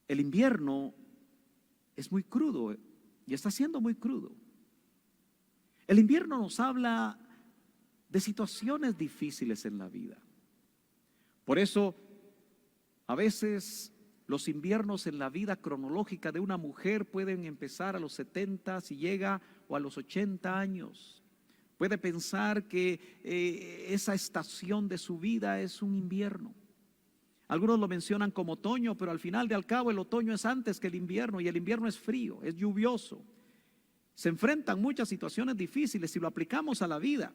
El invierno es muy crudo y está siendo muy crudo. El invierno nos habla de situaciones difíciles en la vida. Por eso, a veces los inviernos en la vida cronológica de una mujer pueden empezar a los 70 si llega, o a los 80 años. Puede pensar que esa estación de su vida es un invierno. Algunos lo mencionan como otoño, pero al final de al cabo el otoño es antes que el invierno, y el invierno es frío, es lluvioso. Se enfrentan muchas situaciones difíciles si lo aplicamos a la vida.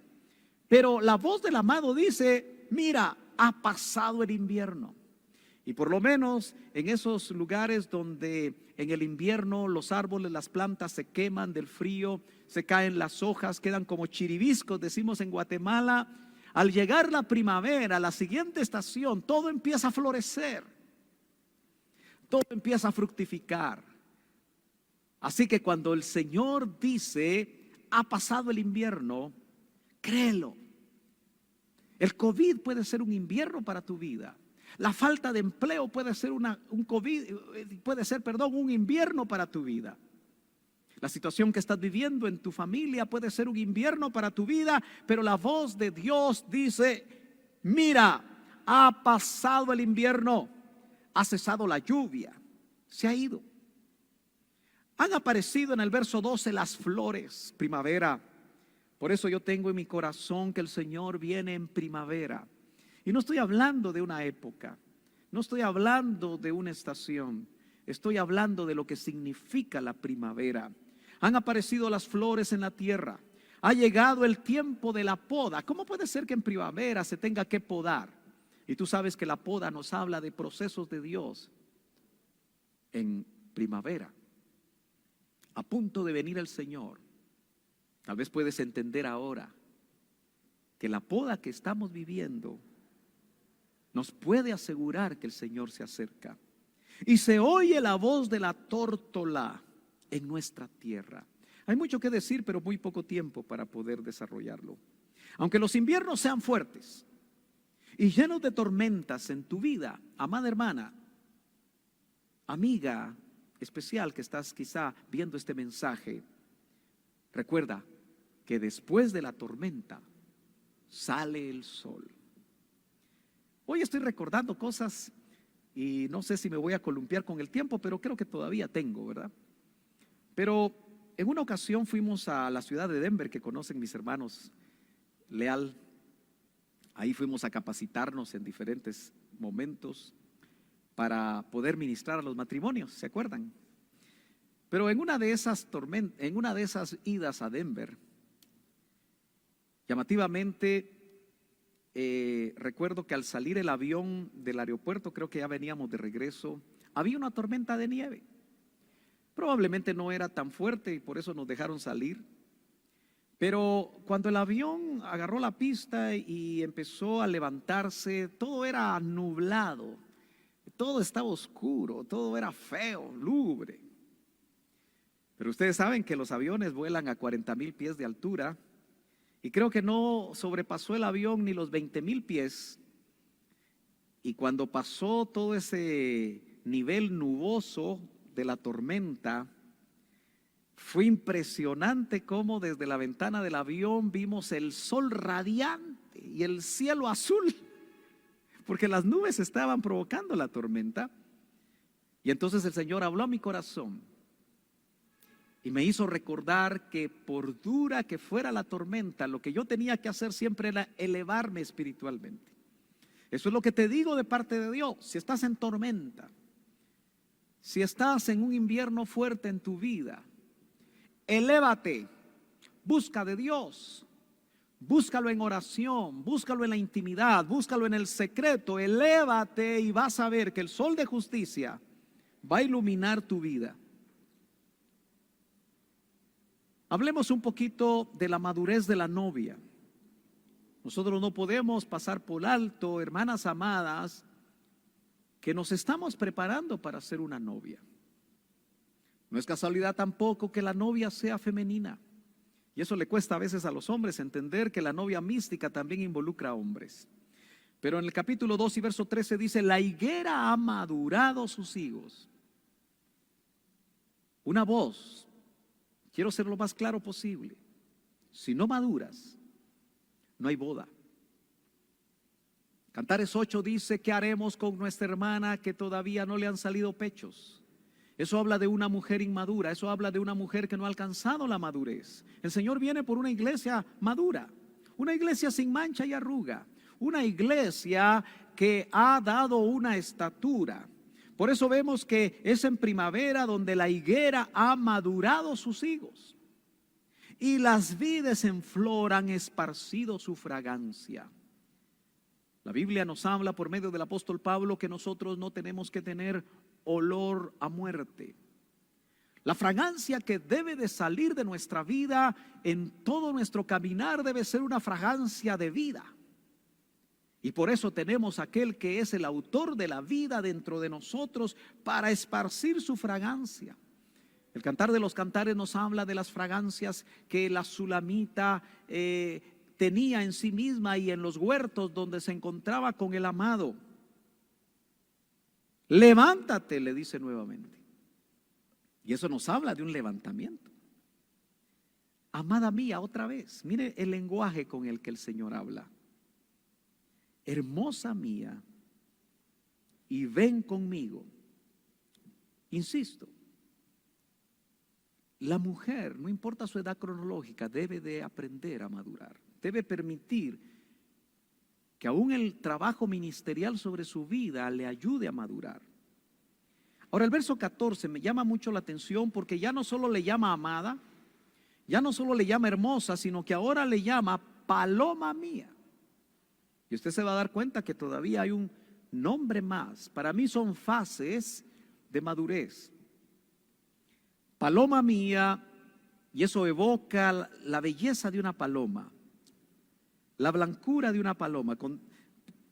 Pero la voz del amado dice: mira, ha pasado el invierno. Y por lo menos en esos lugares donde en el invierno los árboles, las plantas se queman del frío, se caen las hojas, quedan como chiribiscos, decimos en Guatemala. Al llegar la primavera, la siguiente estación, todo empieza a florecer, todo empieza a fructificar. Así que cuando el Señor dice, ha pasado el invierno, créelo. El COVID puede ser un invierno para tu vida. La falta de empleo puede ser un invierno para tu vida. La situación que estás viviendo en tu familia puede ser un invierno para tu vida, pero la voz de Dios dice, mira, ha pasado el invierno, ha cesado la lluvia, se ha ido. Han aparecido en el verso 12 las flores, primavera. Por eso yo tengo en mi corazón que el Señor viene en primavera. Y no estoy hablando de una época, no estoy hablando de una estación, estoy hablando de lo que significa la primavera. Han aparecido las flores en la tierra, ha llegado el tiempo de la poda. ¿Cómo puede ser que en primavera se tenga que podar? Y tú sabes que la poda nos habla de procesos de Dios en primavera. A punto de venir el Señor. Tal vez puedes entender ahora que la poda que estamos viviendo nos puede asegurar que el Señor se acerca. Y se oye la voz de la tórtola en nuestra tierra. Hay mucho que decir, pero muy poco tiempo para poder desarrollarlo. Aunque los inviernos sean fuertes y llenos de tormentas en tu vida, amada hermana, amiga especial que estás quizá viendo este mensaje, recuerda que después de la tormenta sale el sol. Hoy estoy recordando cosas y no sé si me voy a columpiar con el tiempo, pero creo que todavía tengo, ¿verdad? Pero en una ocasión fuimos a la ciudad de Denver, que conocen mis hermanos Leal. Ahí fuimos a capacitarnos en diferentes momentos para poder ministrar a los matrimonios, ¿se acuerdan? Pero en una de esas idas a Denver, llamativamente, recuerdo que al salir el avión del aeropuerto, creo que ya veníamos de regreso, había una tormenta de nieve. Probablemente no era tan fuerte y por eso nos dejaron salir. Pero cuando el avión agarró la pista y empezó a levantarse, todo era nublado, todo estaba oscuro, todo era feo, lúgubre. Pero ustedes saben que los aviones vuelan a 40,000 pies de altura y creo que no sobrepasó el avión ni los 20,000 pies. Y cuando pasó todo ese nivel nuboso de la tormenta, fue impresionante cómo desde la ventana del avión vimos el sol radiante y el cielo azul, porque las nubes estaban provocando la tormenta. Y entonces el Señor habló a mi corazón y me hizo recordar que por dura que fuera la tormenta, lo que yo tenía que hacer siempre era elevarme espiritualmente. Eso es lo que te digo de parte de Dios. Si estás en tormenta, si estás en un invierno fuerte en tu vida, elévate, busca de Dios, búscalo en oración, búscalo en la intimidad, búscalo en el secreto, elévate y vas a ver que el sol de justicia va a iluminar tu vida. Hablemos un poquito de la madurez de la novia. Nosotros no podemos pasar por alto, hermanas amadas, que nos estamos preparando para ser una novia. No es casualidad tampoco que la novia sea femenina. Y eso le cuesta a veces a los hombres entender que la novia mística también involucra a hombres. Pero en el capítulo 2 y verso 13 dice, la higuera ha madurado sus higos. Una voz, quiero ser lo más claro posible, si no maduras, no hay boda. Cantares 8 dice, ¿qué haremos con nuestra hermana que todavía no le han salido pechos? Eso habla de una mujer inmadura, eso habla de una mujer que no ha alcanzado la madurez. El Señor viene por una iglesia madura, una iglesia sin mancha y arruga, una iglesia que ha dado una estatura. Por eso vemos que es en primavera donde la higuera ha madurado sus higos y las vides en flor han esparcido su fragancia. La Biblia nos habla por medio del apóstol Pablo que nosotros no tenemos que tener olor a muerte. La fragancia que debe de salir de nuestra vida en todo nuestro caminar debe ser una fragancia de vida. Y por eso tenemos aquel que es el autor de la vida dentro de nosotros para esparcir su fragancia. El Cantar de los Cantares nos habla de las fragancias que la Sulamita tenía en sí misma y en los huertos donde se encontraba con el amado. Levántate, le dice nuevamente. Y eso nos habla de un levantamiento. Amada mía, otra vez, mire el lenguaje con el que el Señor habla. Hermosa mía, y ven conmigo. Insisto, la mujer, no importa su edad cronológica, debe de aprender a madurar. Debe permitir que aún el trabajo ministerial sobre su vida le ayude a madurar. Ahora el verso 14 me llama mucho la atención porque ya no solo le llama amada, ya no solo le llama hermosa, sino que ahora le llama paloma mía. Y usted se va a dar cuenta que todavía hay un nombre más. Para mí son fases de madurez. Paloma mía, y eso evoca la belleza de una paloma, la blancura de una paloma.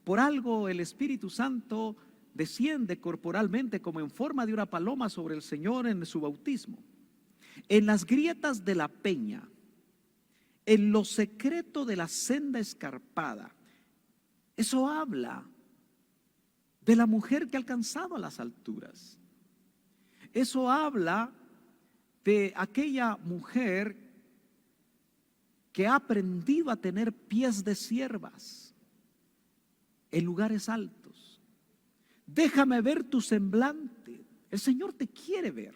Por algo el Espíritu Santo desciende corporalmente como en forma de una paloma sobre el Señor en su bautismo. En las grietas de la peña, en lo secreto de la senda escarpada. Eso habla de la mujer que ha alcanzado a las alturas. Eso habla de aquella mujer que ha aprendido a tener pies de siervas en lugares altos. Déjame ver tu semblante. El Señor te quiere ver.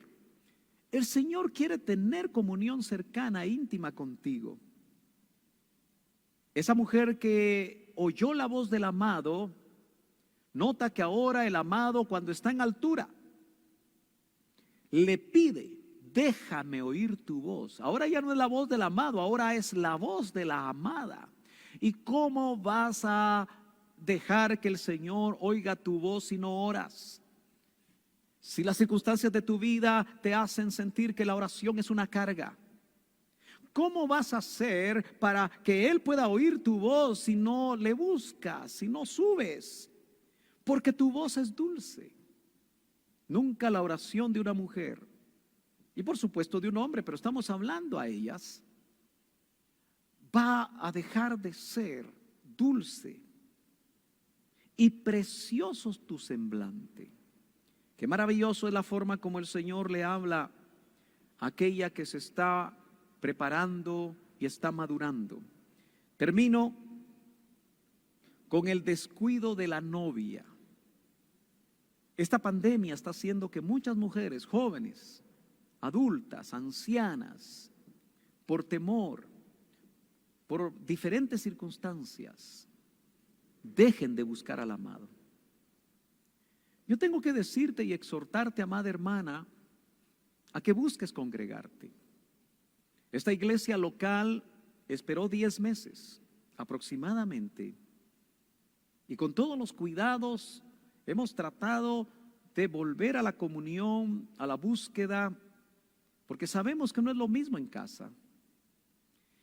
El Señor quiere tener comunión cercana, íntima contigo. Esa mujer que oyó la voz del amado, nota que ahora el amado, cuando está en altura, le pide: déjame oír tu voz. Ahora ya no es la voz del amado, ahora es la voz de la amada. ¿Y cómo vas a dejar que el Señor oiga tu voz si no oras? Si las circunstancias de tu vida te hacen sentir que la oración es una carga, ¿cómo vas a hacer para que Él pueda oír tu voz si no le buscas, si no subes? Porque tu voz es dulce. Nunca la oración de una mujer, y por supuesto de un hombre, pero estamos hablando a ellas, va a dejar de ser dulce y precioso es tu semblante. Qué maravilloso es la forma como el Señor le habla a aquella que se está preparando y está madurando. Termino con el descuido de la novia. Esta pandemia está haciendo que muchas mujeres jóvenes, adultas, ancianas, por temor, por diferentes circunstancias, dejen de buscar al amado. Yo tengo que decirte y exhortarte, amada hermana, a que busques congregarte. Esta iglesia local esperó 10 meses aproximadamente, y con todos los cuidados hemos tratado de volver a la comunión, a la búsqueda, porque sabemos que no es lo mismo en casa.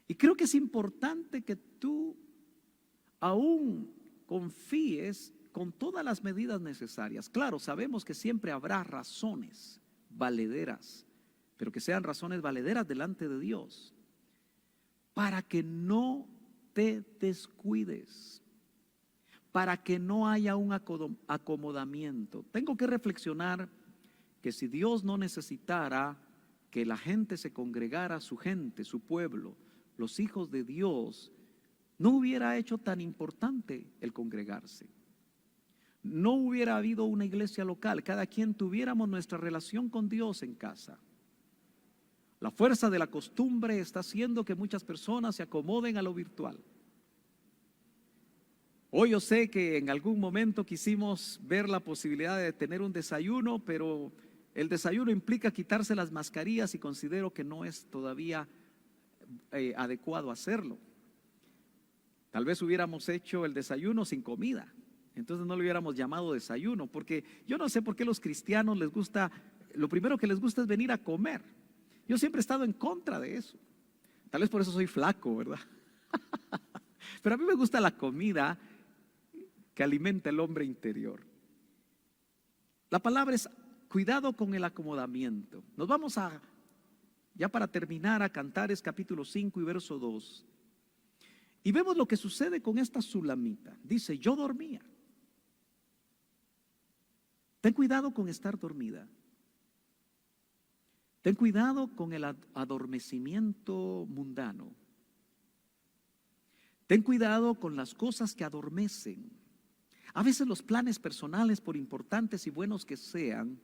Y creo que es importante que tú aún confíes con todas las medidas necesarias. Claro, sabemos que siempre habrá razones valederas, pero que sean razones valederas delante de Dios, para que no te descuides, para que no haya un acomodamiento. Tengo que reflexionar que si Dios no necesitara que la gente se congregara, su gente, su pueblo, los hijos de Dios, no hubiera hecho tan importante el congregarse. No hubiera habido una iglesia local, cada quien tuviéramos nuestra relación con Dios en casa. La fuerza de la costumbre está haciendo que muchas personas se acomoden a lo virtual. Hoy yo sé que en algún momento quisimos ver la posibilidad de tener un desayuno, pero el desayuno implica quitarse las mascarillas y considero que no es todavía adecuado hacerlo. Tal vez hubiéramos hecho el desayuno sin comida. Entonces no lo hubiéramos llamado desayuno, porque yo no sé por qué los cristianos les gusta, lo primero que les gusta es venir a comer. Yo siempre he estado en contra de eso. Tal vez por eso soy flaco, ¿verdad? Pero a mí me gusta la comida que alimenta el hombre interior. La palabra es cuidado con el acomodamiento. Nos vamos a ya para terminar, a Cantares capítulo 5 y verso 2. Y vemos lo que sucede con esta sulamita. Dice, yo dormía. Ten cuidado con estar dormida. Ten cuidado con el adormecimiento mundano. Ten cuidado con las cosas que adormecen. A veces los planes personales, por importantes y buenos que sean,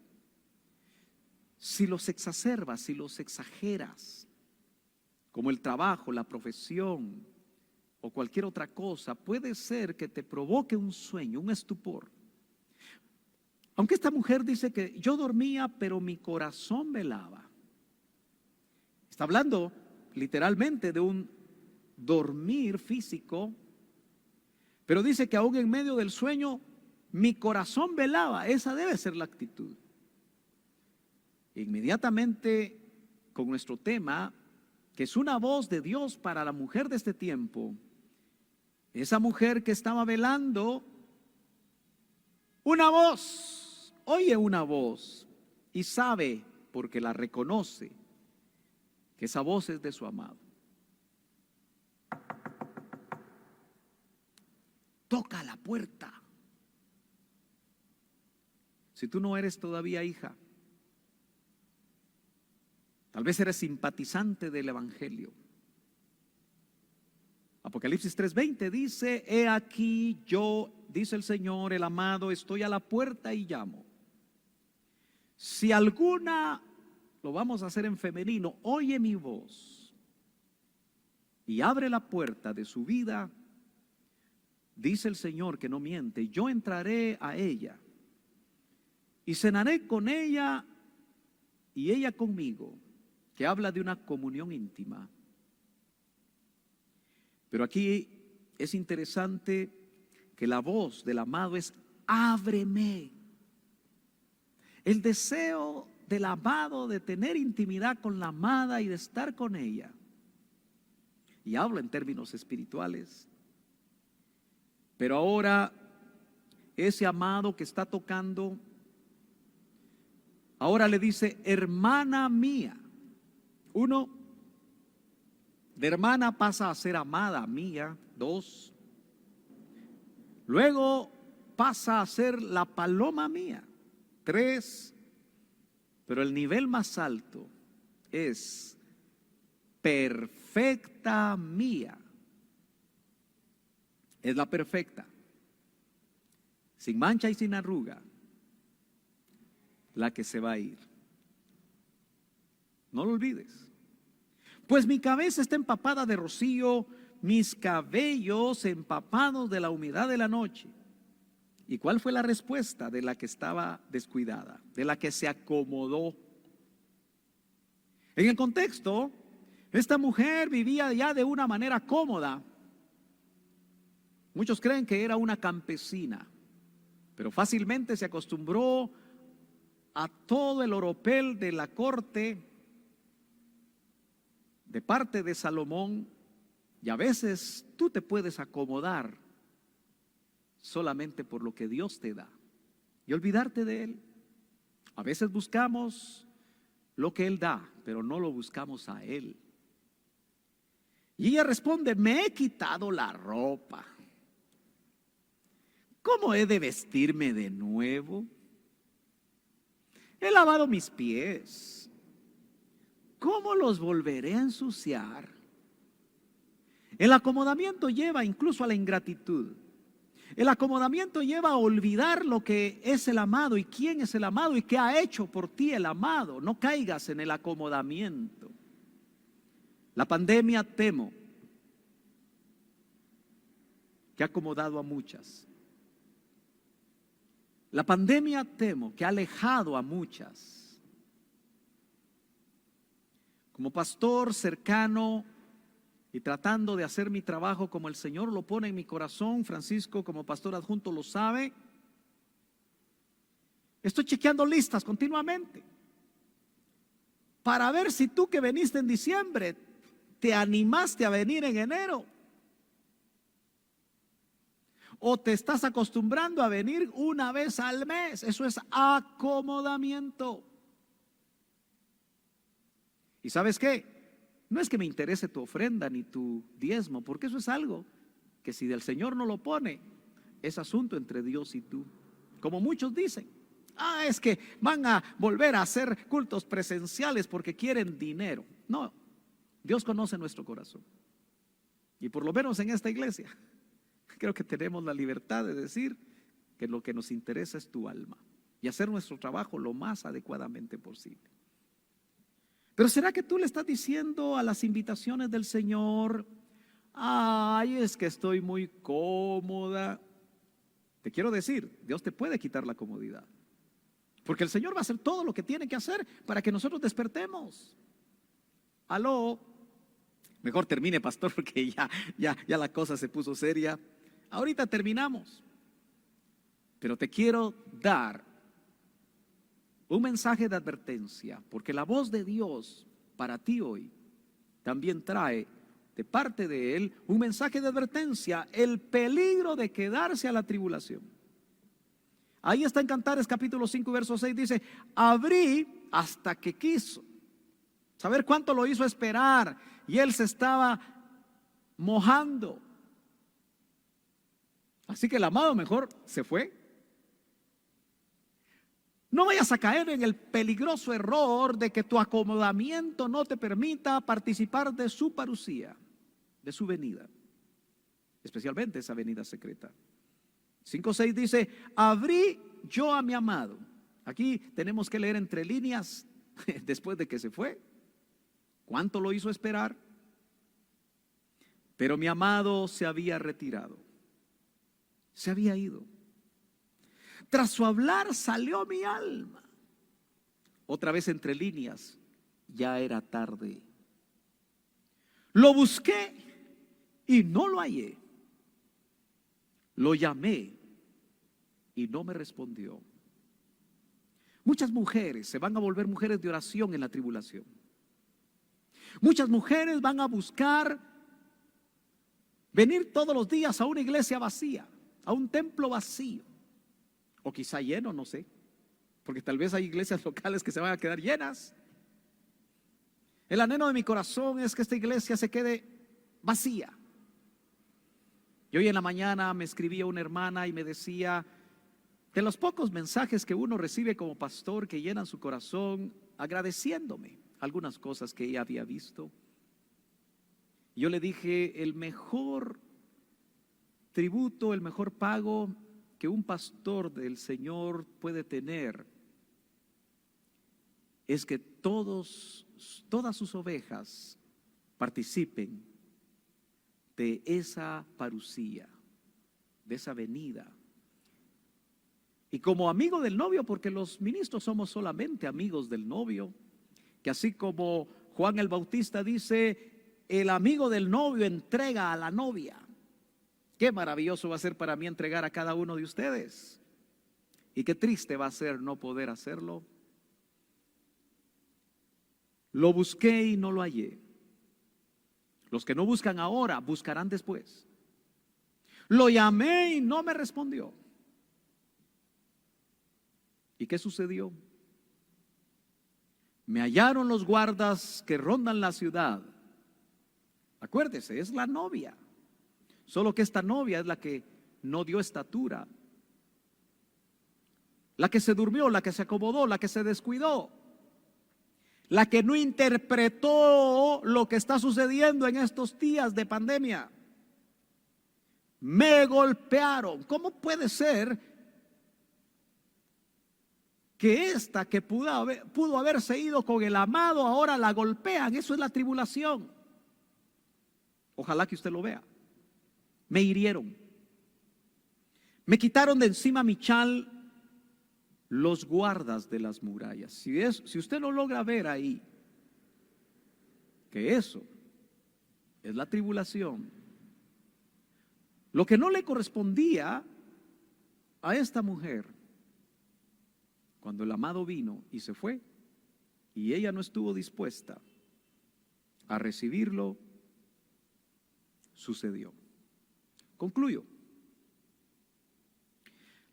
si los exacerbas, si los exageras, como el trabajo, la profesión o cualquier otra cosa, puede ser que te provoque un sueño, un estupor. Aunque esta mujer dice que yo dormía, pero mi corazón velaba. Está hablando literalmente de un dormir físico, pero dice que aún en medio del sueño mi corazón velaba. Esa debe ser la actitud. Inmediatamente con nuestro tema, que es una voz de Dios para la mujer de este tiempo, esa mujer que estaba velando, una voz, oye una voz y sabe, porque la reconoce, que esa voz es de su amado. Toca la puerta. Si tú no eres todavía hija, tal vez eres simpatizante del Evangelio. Apocalipsis 3:20 dice, he aquí yo, dice el Señor, el amado, estoy a la puerta y llamo. Si alguna, lo vamos a hacer en femenino, oye mi voz y abre la puerta de su vida, dice el Señor que no miente, yo entraré a ella y cenaré con ella y ella conmigo, que habla de una comunión íntima. Pero aquí es interesante que la voz del amado es ábreme. El deseo del amado de tener intimidad con la amada y de estar con ella. Y hablo en términos espirituales. Pero ahora ese amado que está tocando, ahora le dice, hermana mía. Uno, de hermana pasa a ser amada mía. Dos, luego pasa a ser la paloma mía. Tres, pero el nivel más alto es perfecta mía. Es la perfecta, sin mancha y sin arruga, la que se va a ir. No lo olvides. Pues mi cabeza está empapada de rocío, mis cabellos empapados de la humedad de la noche. ¿Y cuál fue la respuesta de la que estaba descuidada, de la que se acomodó? En el contexto, esta mujer vivía ya de una manera cómoda. Muchos creen que era una campesina, pero fácilmente se acostumbró a todo el oropel de la corte de parte de Salomón, y a veces tú te puedes acomodar solamente por lo que Dios te da y olvidarte de Él. A veces buscamos lo que Él da, pero no lo buscamos a Él. Y ella responde, me he quitado la ropa. ¿Cómo he de vestirme de nuevo? He lavado mis pies. ¿Cómo los volveré a ensuciar? El acomodamiento lleva incluso a la ingratitud. El acomodamiento lleva a olvidar lo que es el amado y quién es el amado y qué ha hecho por ti el amado. No caigas en el acomodamiento. La pandemia, temo, que ha acomodado a muchas. La pandemia, temo, que ha alejado a muchas. Como pastor cercano y tratando de hacer mi trabajo como el Señor lo pone en mi corazón, Francisco como pastor adjunto lo sabe, estoy chequeando listas continuamente para ver si tú que viniste en diciembre te animaste a venir en enero o te estás acostumbrando a venir una vez al mes. Eso es acomodamiento. ¿Y sabes qué? No es que me interese tu ofrenda ni tu diezmo, porque eso es algo que si del Señor no lo pone, es asunto entre Dios y tú. Como muchos dicen, es que van a volver a hacer cultos presenciales porque quieren dinero. No, Dios conoce nuestro corazón. Y por lo menos en esta iglesia, creo que tenemos la libertad de decir que lo que nos interesa es tu alma y hacer nuestro trabajo lo más adecuadamente posible. Pero ¿será que tú le estás diciendo a las invitaciones del Señor, es que estoy muy cómoda? Te quiero decir, Dios te puede quitar la comodidad, porque el Señor va a hacer todo lo que tiene que hacer para que nosotros despertemos. Aló, mejor termine, pastor, porque ya la cosa se puso seria. Ahorita terminamos, pero te quiero dar un mensaje de advertencia, porque la voz de Dios para ti hoy también trae de parte de Él un mensaje de advertencia: el peligro de quedarse a la tribulación. Ahí está en Cantares capítulo 5 verso 6, dice: abrí hasta que quiso. Saber cuánto lo hizo esperar, y él se estaba mojando. Así que el amado mejor se fue. No vayas a caer en el peligroso error de que tu acomodamiento no te permita participar de su parucía, de su venida, especialmente esa venida secreta. 5:6 dice: abrí yo a mi amado. Aquí tenemos que leer entre líneas después de que se fue. ¿Cuánto lo hizo esperar? Pero mi amado se había retirado, se había ido. Tras su hablar salió mi alma. Otra vez entre líneas, ya era tarde. Lo busqué y no lo hallé. Lo llamé y no me respondió. Muchas mujeres se van a volver mujeres de oración en la tribulación. Muchas mujeres van a buscar venir todos los días a una iglesia vacía, a un templo vacío, o quizá lleno, no sé, porque tal vez hay iglesias locales que se van a quedar llenas. El anhelo de mi corazón es que esta iglesia se quede vacía. Y hoy en la mañana me escribía una hermana y me decía, de los pocos mensajes que uno recibe como pastor que llenan su corazón, agradeciéndome algunas cosas que ella había visto. Yo le dije: el mejor tributo, el mejor pago que un pastor del Señor puede tener es que todas sus ovejas participen de esa parucía, de esa venida. Y como amigo del novio, porque los ministros somos solamente amigos del novio, que así como Juan el Bautista dice: el amigo del novio entrega a la novia. Qué maravilloso va a ser para mí entregar a cada uno de ustedes, y qué triste va a ser no poder hacerlo. Lo busqué y no lo hallé. Los que no buscan ahora, buscarán después. Lo llamé y no me respondió. ¿Y qué sucedió? Me hallaron los guardas que rondan la ciudad. Acuérdese, es la novia. Solo que esta novia es la que no dio estatura, la que se durmió, la que se acomodó, la que se descuidó, la que no interpretó lo que está sucediendo en estos días de pandemia. Me golpearon. ¿Cómo puede ser que esta que pudo haberse ido con el amado ahora la golpean? Eso es la tribulación. Ojalá que usted lo vea. Me hirieron, me quitaron de encima mi chal los guardas de las murallas. Si usted no logra ver ahí que eso es la tribulación, lo que no le correspondía a esta mujer, cuando el amado vino y se fue, y ella no estuvo dispuesta a recibirlo, sucedió. Concluyo.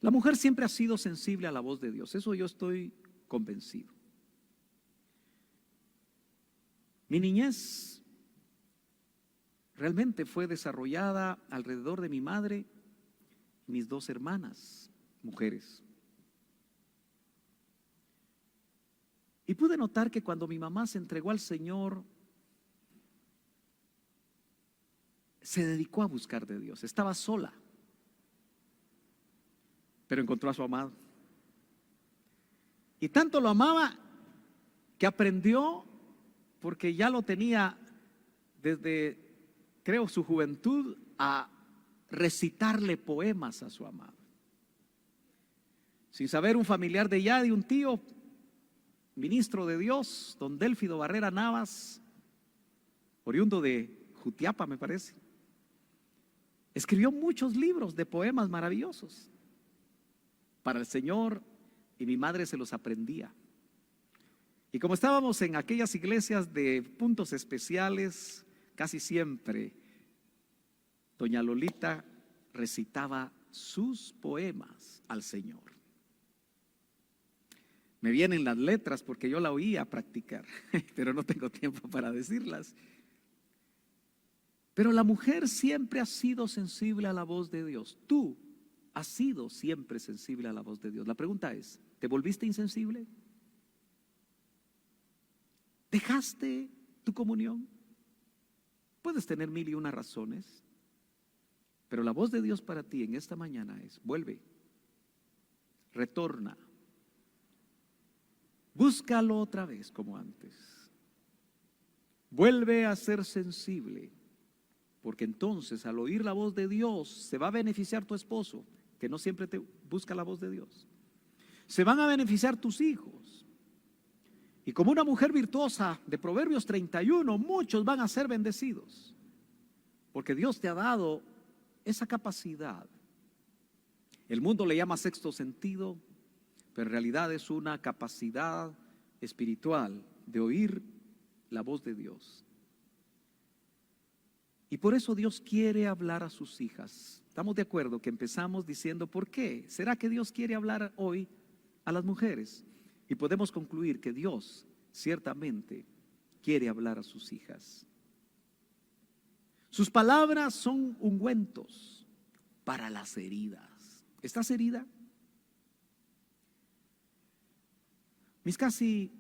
La mujer siempre ha sido sensible a la voz de Dios, eso yo estoy convencido. Mi niñez realmente fue desarrollada alrededor de mi madre y mis dos hermanas, mujeres. Y pude notar que cuando mi mamá se entregó al Señor, se dedicó a buscar de Dios. Estaba sola, pero encontró a su amado. Y tanto lo amaba que aprendió, porque ya lo tenía desde, creo, su juventud, a recitarle poemas a su amado. Sin saber, un familiar de Yadi, un tío, ministro de Dios, don Délfido Barrera Navas, oriundo de Jutiapa, me parece, escribió muchos libros de poemas maravillosos para el Señor, y mi madre se los aprendía. Y como estábamos en aquellas iglesias de puntos especiales, casi siempre doña Lolita recitaba sus poemas al Señor. Me vienen las letras porque yo la oía practicar, pero no tengo tiempo para decirlas. Pero la mujer siempre ha sido sensible a la voz de Dios. Tú has sido siempre sensible a la voz de Dios. La pregunta es, ¿te volviste insensible? ¿Dejaste tu comunión? Puedes tener 1001 razones, pero la voz de Dios para ti en esta mañana es: vuelve, retorna, búscalo otra vez como antes, vuelve a ser sensible, porque entonces al oír la voz de Dios se va a beneficiar tu esposo, que no siempre te busca la voz de Dios, se van a beneficiar tus hijos. Y como una mujer virtuosa de Proverbios 31, muchos van a ser bendecidos, porque Dios te ha dado esa capacidad. El mundo le llama sexto sentido, pero en realidad es una capacidad espiritual de oír la voz de Dios. Y por eso Dios quiere hablar a sus hijas. Estamos de acuerdo que empezamos diciendo, ¿por qué? ¿Será que Dios quiere hablar hoy a las mujeres? Y podemos concluir que Dios ciertamente quiere hablar a sus hijas. Sus palabras son ungüentos para las heridas. ¿Estás herida? Mis casi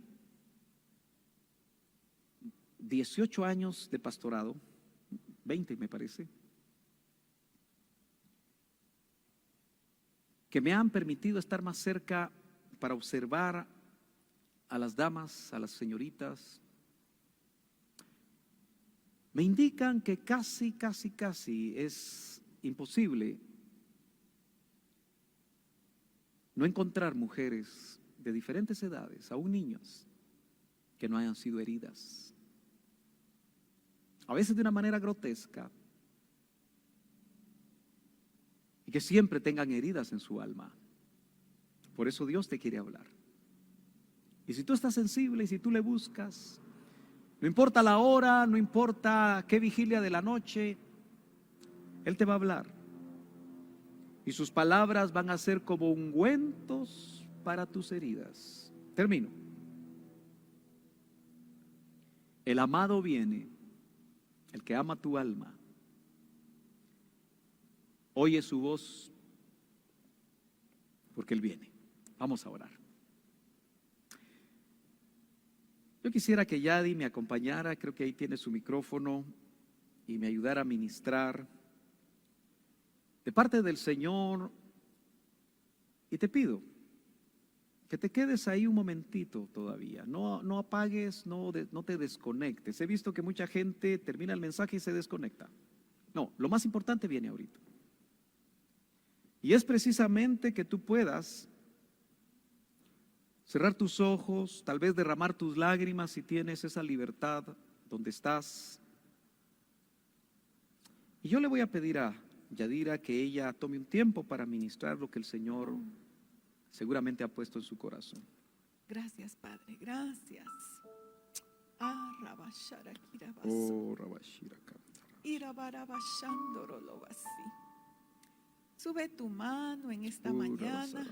18 años de pastorado, 20 me parece, que me han permitido estar más cerca para observar a las damas, a las señoritas, me indican que casi es imposible no encontrar mujeres de diferentes edades, aún niñas, que no hayan sido heridas, a veces de una manera grotesca, y que siempre tengan heridas en su alma. Por eso Dios te quiere hablar. Y si tú estás sensible y si tú le buscas, no importa la hora, no importa qué vigilia de la noche, Él te va a hablar. Y sus palabras van a ser como ungüentos para tus heridas. Termino. El amado viene, el que ama tu alma. Oye su voz, porque Él viene. Vamos a orar. Yo quisiera que Yadi me acompañara, creo que ahí tiene su micrófono, y me ayudara a ministrar de parte del Señor. Y te pido que te quedes ahí un momentito todavía, no apagues, no te desconectes. He visto que mucha gente termina el mensaje y se desconecta. No, lo más importante viene ahorita. Y es precisamente que tú puedas cerrar tus ojos, tal vez derramar tus lágrimas si tienes esa libertad donde estás. Y yo le voy a pedir a Yadira que ella tome un tiempo para ministrar lo que el Señor seguramente ha puesto en su corazón. Gracias, Padre, gracias. Oh, Rabashira. Sube tu mano en esta mañana,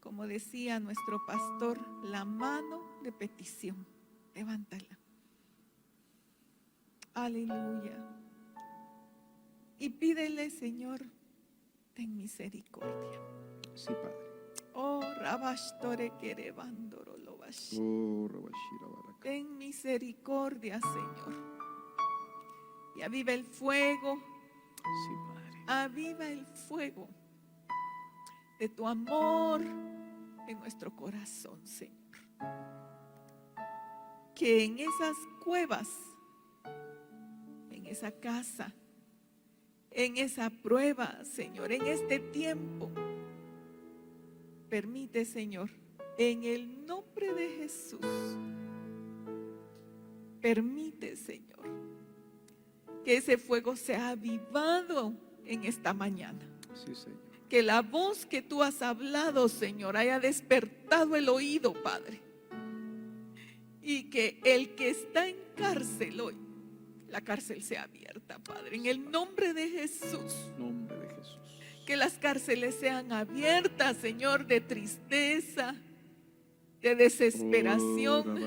como decía nuestro pastor, la mano de petición. Levántala. Aleluya. Y pídele, Señor, ten misericordia. Sí, Padre. Oh, Rabashtore Kerebandoro Lobashi. Oh, Rabashira Baraka. Ten misericordia, Señor. Y aviva el fuego, Sí, Padre. aviva el fuego de tu amor en nuestro corazón, Señor. Que en esas cuevas, en esa casa, en esa prueba, Señor, en este tiempo, permite, Señor, en el nombre de Jesús, permite, Señor, que ese fuego sea avivado en esta mañana. Sí, Señor. Que la voz que tú has hablado, Señor, haya despertado el oído, Padre. Y que el que está en cárcel hoy, la cárcel sea abierta, Padre, en el nombre de Jesús. Nombre de Jesús. Que las cárceles sean abiertas, Señor, de tristeza, de desesperación.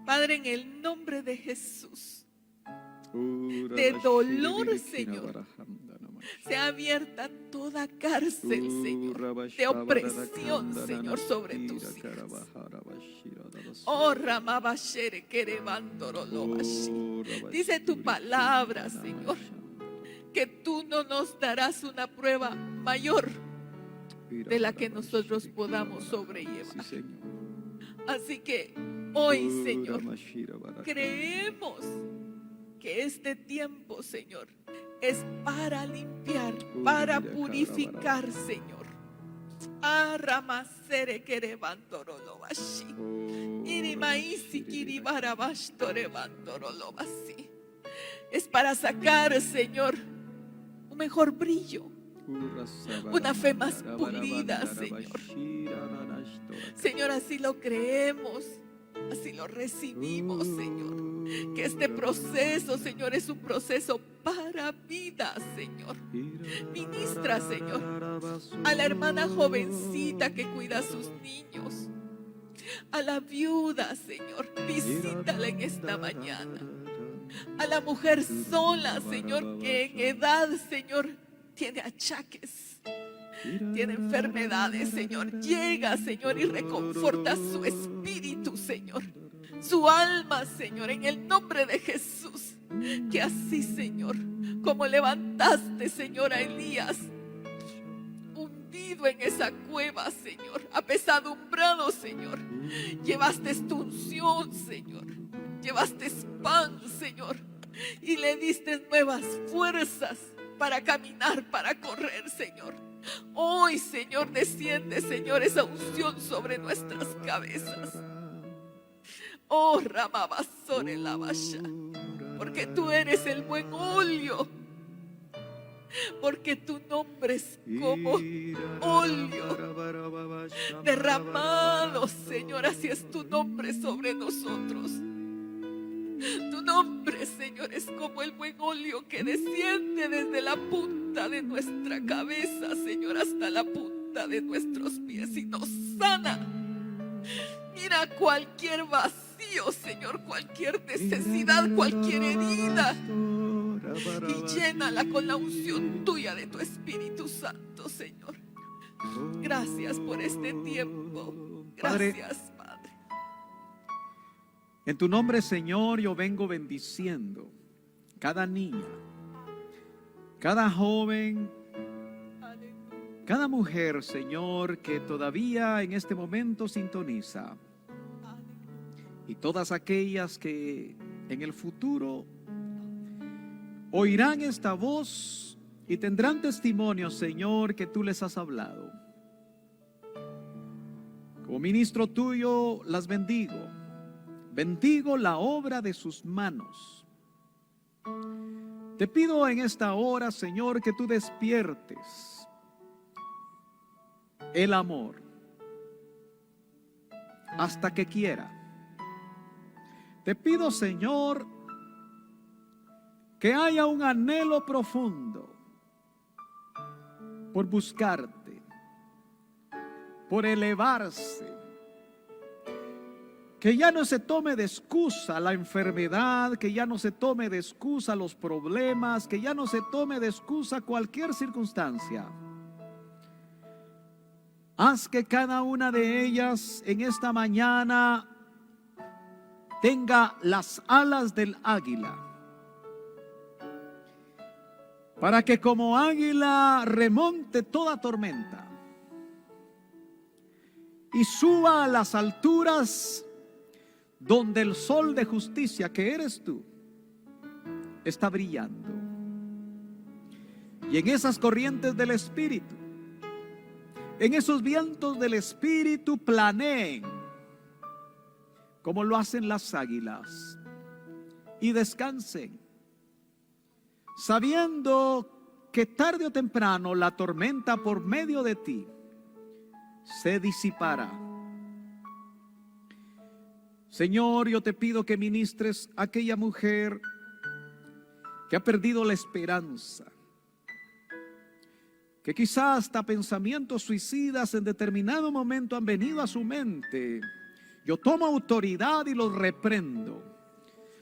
Padre, en el nombre de Jesús, de dolor, Señor, sea abierta toda cárcel, Señor, de opresión, Señor, sobre tus hijos. Oh, Ramabashere Kerebandoro Lobashi. Dice tu palabra, Señor, que tú no nos darás una prueba mayor de la que nosotros podamos sobrellevar. Así que hoy, Señor, creemos que este tiempo, Señor, es para limpiar, para purificar, Señor. Aramasere Kerebandoro Lobashi. Irimaisi Kiribarabashtore Bandoro Lobasi. Es para sacar, Señor, un mejor brillo, una fe más pulida, Señor. Señor, así lo creemos, así lo recibimos, Señor. Que este proceso, Señor, es un proceso para vida, Señor. Ministra, Señor, a la hermana jovencita que cuida a sus niños, a la viuda, Señor, visítala en esta mañana. A la mujer sola, Señor, que en edad, Señor, tiene achaques, tiene enfermedades, Señor. Llega, Señor, y reconforta su espíritu, Señor, su alma, Señor, en el nombre de Jesús. Que así, Señor, como levantaste, Señor, a Elías, hundido en esa cueva, Señor, apesadumbrado, Señor, llevaste tu unción, Señor, llevaste pan, Señor, y le diste nuevas fuerzas para caminar, para correr, Señor. Hoy, Señor, desciende, Señor, esa unción sobre nuestras cabezas. Oh, Ramabasore Labasha, porque tú eres el buen óleo, porque tu nombre es como óleo derramado, Señor. Así es tu nombre sobre nosotros. Tu nombre, Señor, es como el buen óleo que desciende desde la punta de nuestra cabeza, Señor, hasta la punta de nuestros pies y nos sana. Mira cualquier vacío, Señor, cualquier necesidad, cualquier herida, y llénala con la unción tuya de tu Espíritu Santo, Señor. Gracias por este tiempo. Gracias, Padre. En tu nombre, Señor, yo vengo bendiciendo cada niña, cada joven, cada mujer, Señor, que todavía en este momento sintoniza, y todas aquellas que en el futuro oirán esta voz y tendrán testimonio, Señor, que tú les has hablado. Como ministro tuyo las bendigo. Bendigo la obra de sus manos. Te pido en esta hora, Señor, que tú despiertes el amor hasta que quiera. Te pido, Señor, que haya un anhelo profundo por buscarte, por elevarse. Que ya no se tome de excusa la enfermedad, que ya no se tome de excusa los problemas, que ya no se tome de excusa cualquier circunstancia. Haz que cada una de ellas en esta mañana tenga las alas del águila, para que como águila remonte toda tormenta y suba a las alturas donde el sol de justicia, que eres tú, está brillando. Y en esas corrientes del Espíritu, en esos vientos del Espíritu, planeen como lo hacen las águilas y descansen, sabiendo que tarde o temprano la tormenta por medio de ti se disipará. Señor, yo te pido que ministres a aquella mujer que ha perdido la esperanza, que quizás hasta pensamientos suicidas en determinado momento han venido a su mente. Yo tomo autoridad y los reprendo.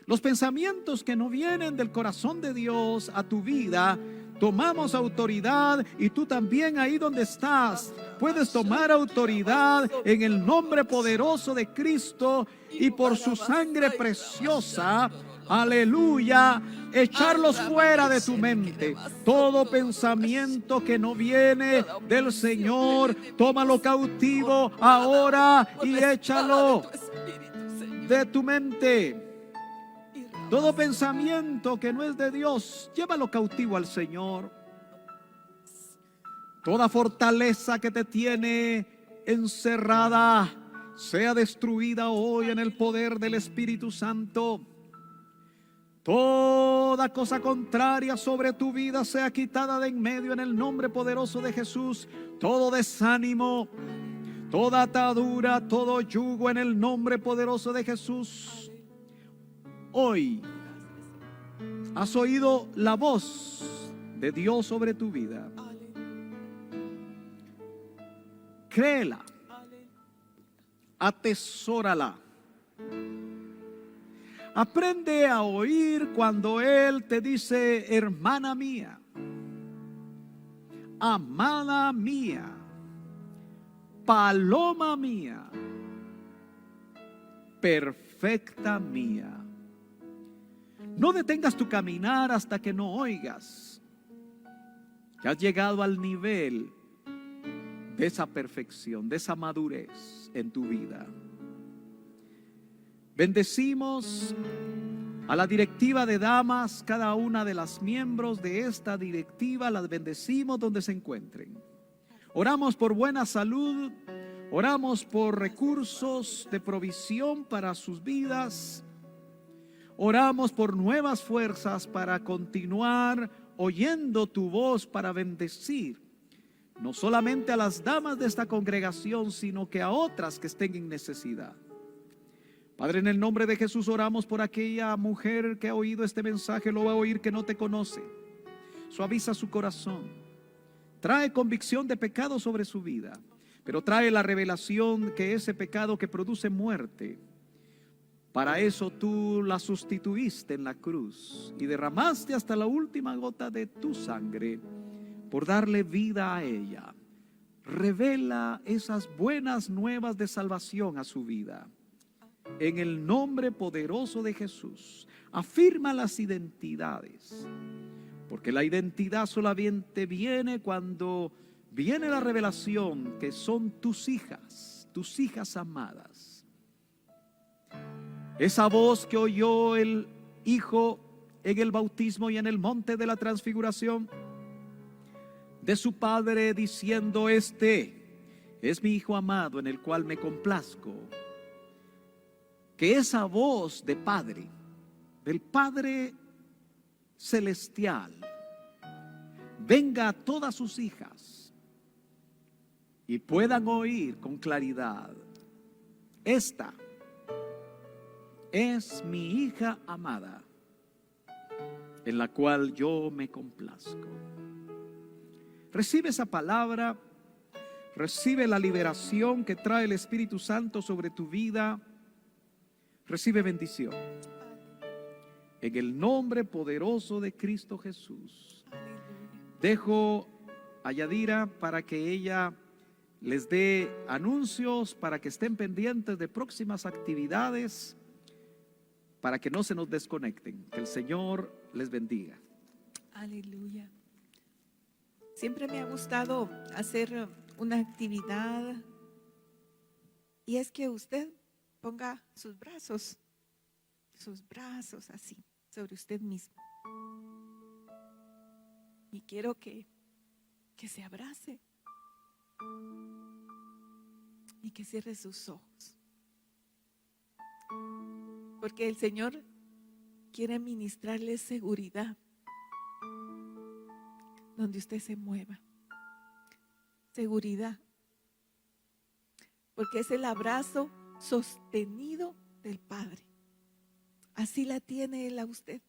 Los pensamientos que no vienen del corazón de Dios a tu vida, tomamos autoridad, y tú también ahí donde estás puedes tomar autoridad en el nombre poderoso de Cristo y por su sangre preciosa. Aleluya, echarlos fuera de tu mente. Todo pensamiento que no viene del Señor, tómalo cautivo ahora y échalo de tu mente. Todo pensamiento que no es de Dios, llévalo cautivo al Señor. Toda fortaleza que te tiene encerrada sea destruida hoy en el poder del Espíritu Santo. Toda cosa contraria sobre tu vida sea quitada de en medio en el nombre poderoso de Jesús. Todo desánimo, toda atadura, todo yugo en el nombre poderoso de Jesús. Hoy has oído la voz de Dios sobre tu vida. Créela, atesórala. Aprende a oír cuando Él te dice: hermana mía, amada mía, paloma mía, perfecta mía. No detengas tu caminar hasta que no oigas que has llegado al nivel de esa perfección, de esa madurez en tu vida. Bendecimos a la directiva de damas, cada una de las miembros de esta directiva, las bendecimos donde se encuentren. Oramos por buena salud, oramos por recursos de provisión para sus vidas. Oramos por nuevas fuerzas para continuar oyendo tu voz, para bendecir no solamente a las damas de esta congregación, sino que a otras que estén en necesidad. Padre, en el nombre de Jesús oramos por aquella mujer que ha oído este mensaje, lo va a oír, que no te conoce. Suaviza su corazón, trae convicción de pecado sobre su vida, pero trae la revelación que ese pecado que produce muerte, para eso tú la sustituiste en la cruz y derramaste hasta la última gota de tu sangre por darle vida a ella. Revela esas buenas nuevas de salvación a su vida. En el nombre poderoso de Jesús, afirma las identidades, porque la identidad solamente viene cuando viene la revelación que son tus hijas amadas. Esa voz que oyó el Hijo en el bautismo y en el monte de la transfiguración, de su Padre diciendo: este es mi Hijo amado en el cual me complazco. Que esa voz de Padre, del Padre celestial, venga a todas sus hijas y puedan oír con claridad: esta es mi hija amada, en la cual yo me complazco. Recibe esa palabra, recibe la liberación que trae el Espíritu Santo sobre tu vida. Recibe bendición. En el nombre poderoso de Cristo Jesús. Aleluya. Dejo a Yadira para que ella les dé anuncios, para que estén pendientes de próximas actividades, para que no se nos desconecten. Que el Señor les bendiga. Aleluya. Siempre me ha gustado hacer una actividad, y es que usted ponga sus brazos así sobre usted mismo. Y quiero que se abrace y que cierre sus ojos, porque el Señor quiere ministrarle seguridad donde usted se mueva. Seguridad, porque es el abrazo sostenido del Padre. Así la tiene Él a usted.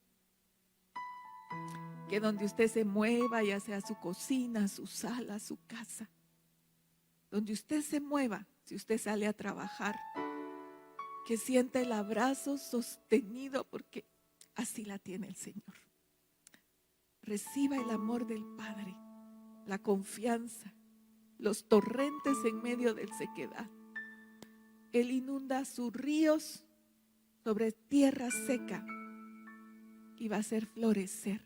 Que donde usted se mueva, ya sea su cocina, su sala, su casa, donde usted se mueva, si usted sale a trabajar, que sienta el abrazo sostenido, porque así la tiene el Señor. Reciba el amor del Padre, la confianza, los torrentes en medio del sequedad. Él inunda sus ríos sobre tierra seca y va a hacer florecer.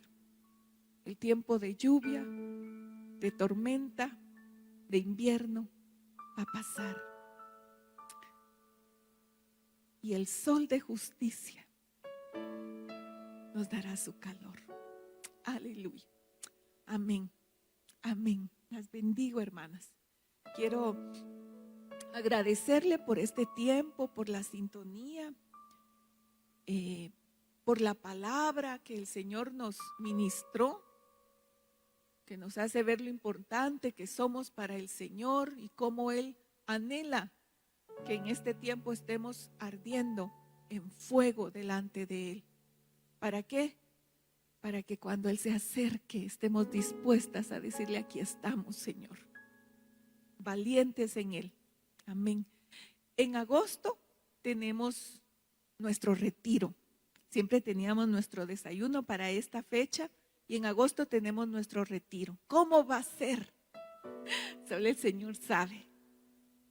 El tiempo de lluvia, de tormenta, de invierno va a pasar. Y el sol de justicia nos dará su calor. Aleluya. Amén. Amén. Las bendigo, hermanas. Quiero agradecerle por este tiempo, por la sintonía, por la palabra que el Señor nos ministró, que nos hace ver lo importante que somos para el Señor y cómo Él anhela que en este tiempo estemos ardiendo en fuego delante de Él. ¿Para qué? Para que cuando Él se acerque estemos dispuestas a decirle: aquí estamos, Señor, valientes en Él. Amén. En agosto tenemos nuestro retiro. Siempre teníamos nuestro desayuno para esta fecha, y en agosto tenemos nuestro retiro. ¿Cómo va a ser? Solo el Señor sabe.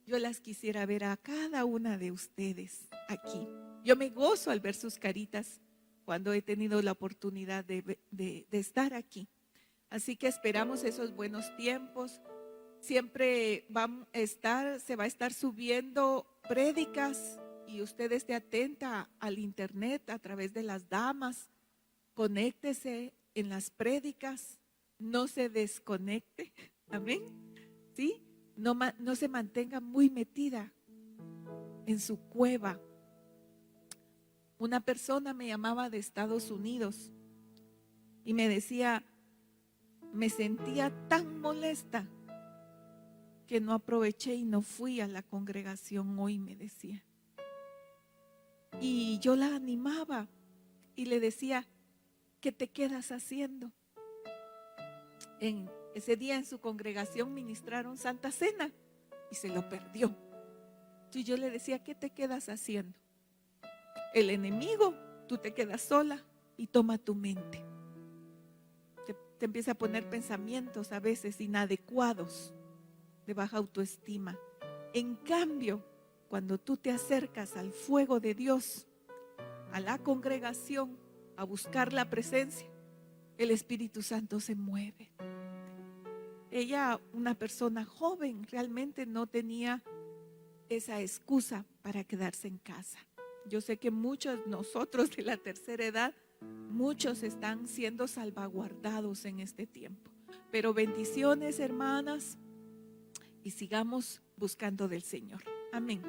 Yo las quisiera ver a cada una de ustedes aquí. Yo me gozo al ver sus caritas cuando he tenido la oportunidad de estar aquí. Así que esperamos esos buenos tiempos. Siempre se va a estar subiendo prédicas, y usted esté atenta al internet a través de las damas. Conéctese en las prédicas, no se desconecte. Amén. ¿Sí? No se mantenga muy metida en su cueva. Una persona me llamaba de Estados Unidos y me decía: me sentía tan molesta que no aproveché y no fui a la congregación hoy, me decía. Y yo la animaba y le decía: ¿qué te quedas haciendo? En ese día en su congregación ministraron Santa Cena y se lo perdió. Y yo le decía: ¿qué te quedas haciendo? El enemigo, tú te quedas sola y toma tu mente. Te empieza a poner pensamientos a veces inadecuados, de baja autoestima. En cambio, cuando tú te acercas al fuego de Dios, a la congregación, a buscar la presencia, el Espíritu Santo se mueve. Ella, una persona joven, realmente no tenía esa excusa para quedarse en casa. Yo sé que muchos nosotros de la tercera edad, muchos están siendo salvaguardados en este tiempo. Pero bendiciones, hermanas, y sigamos buscando del Señor. Amén.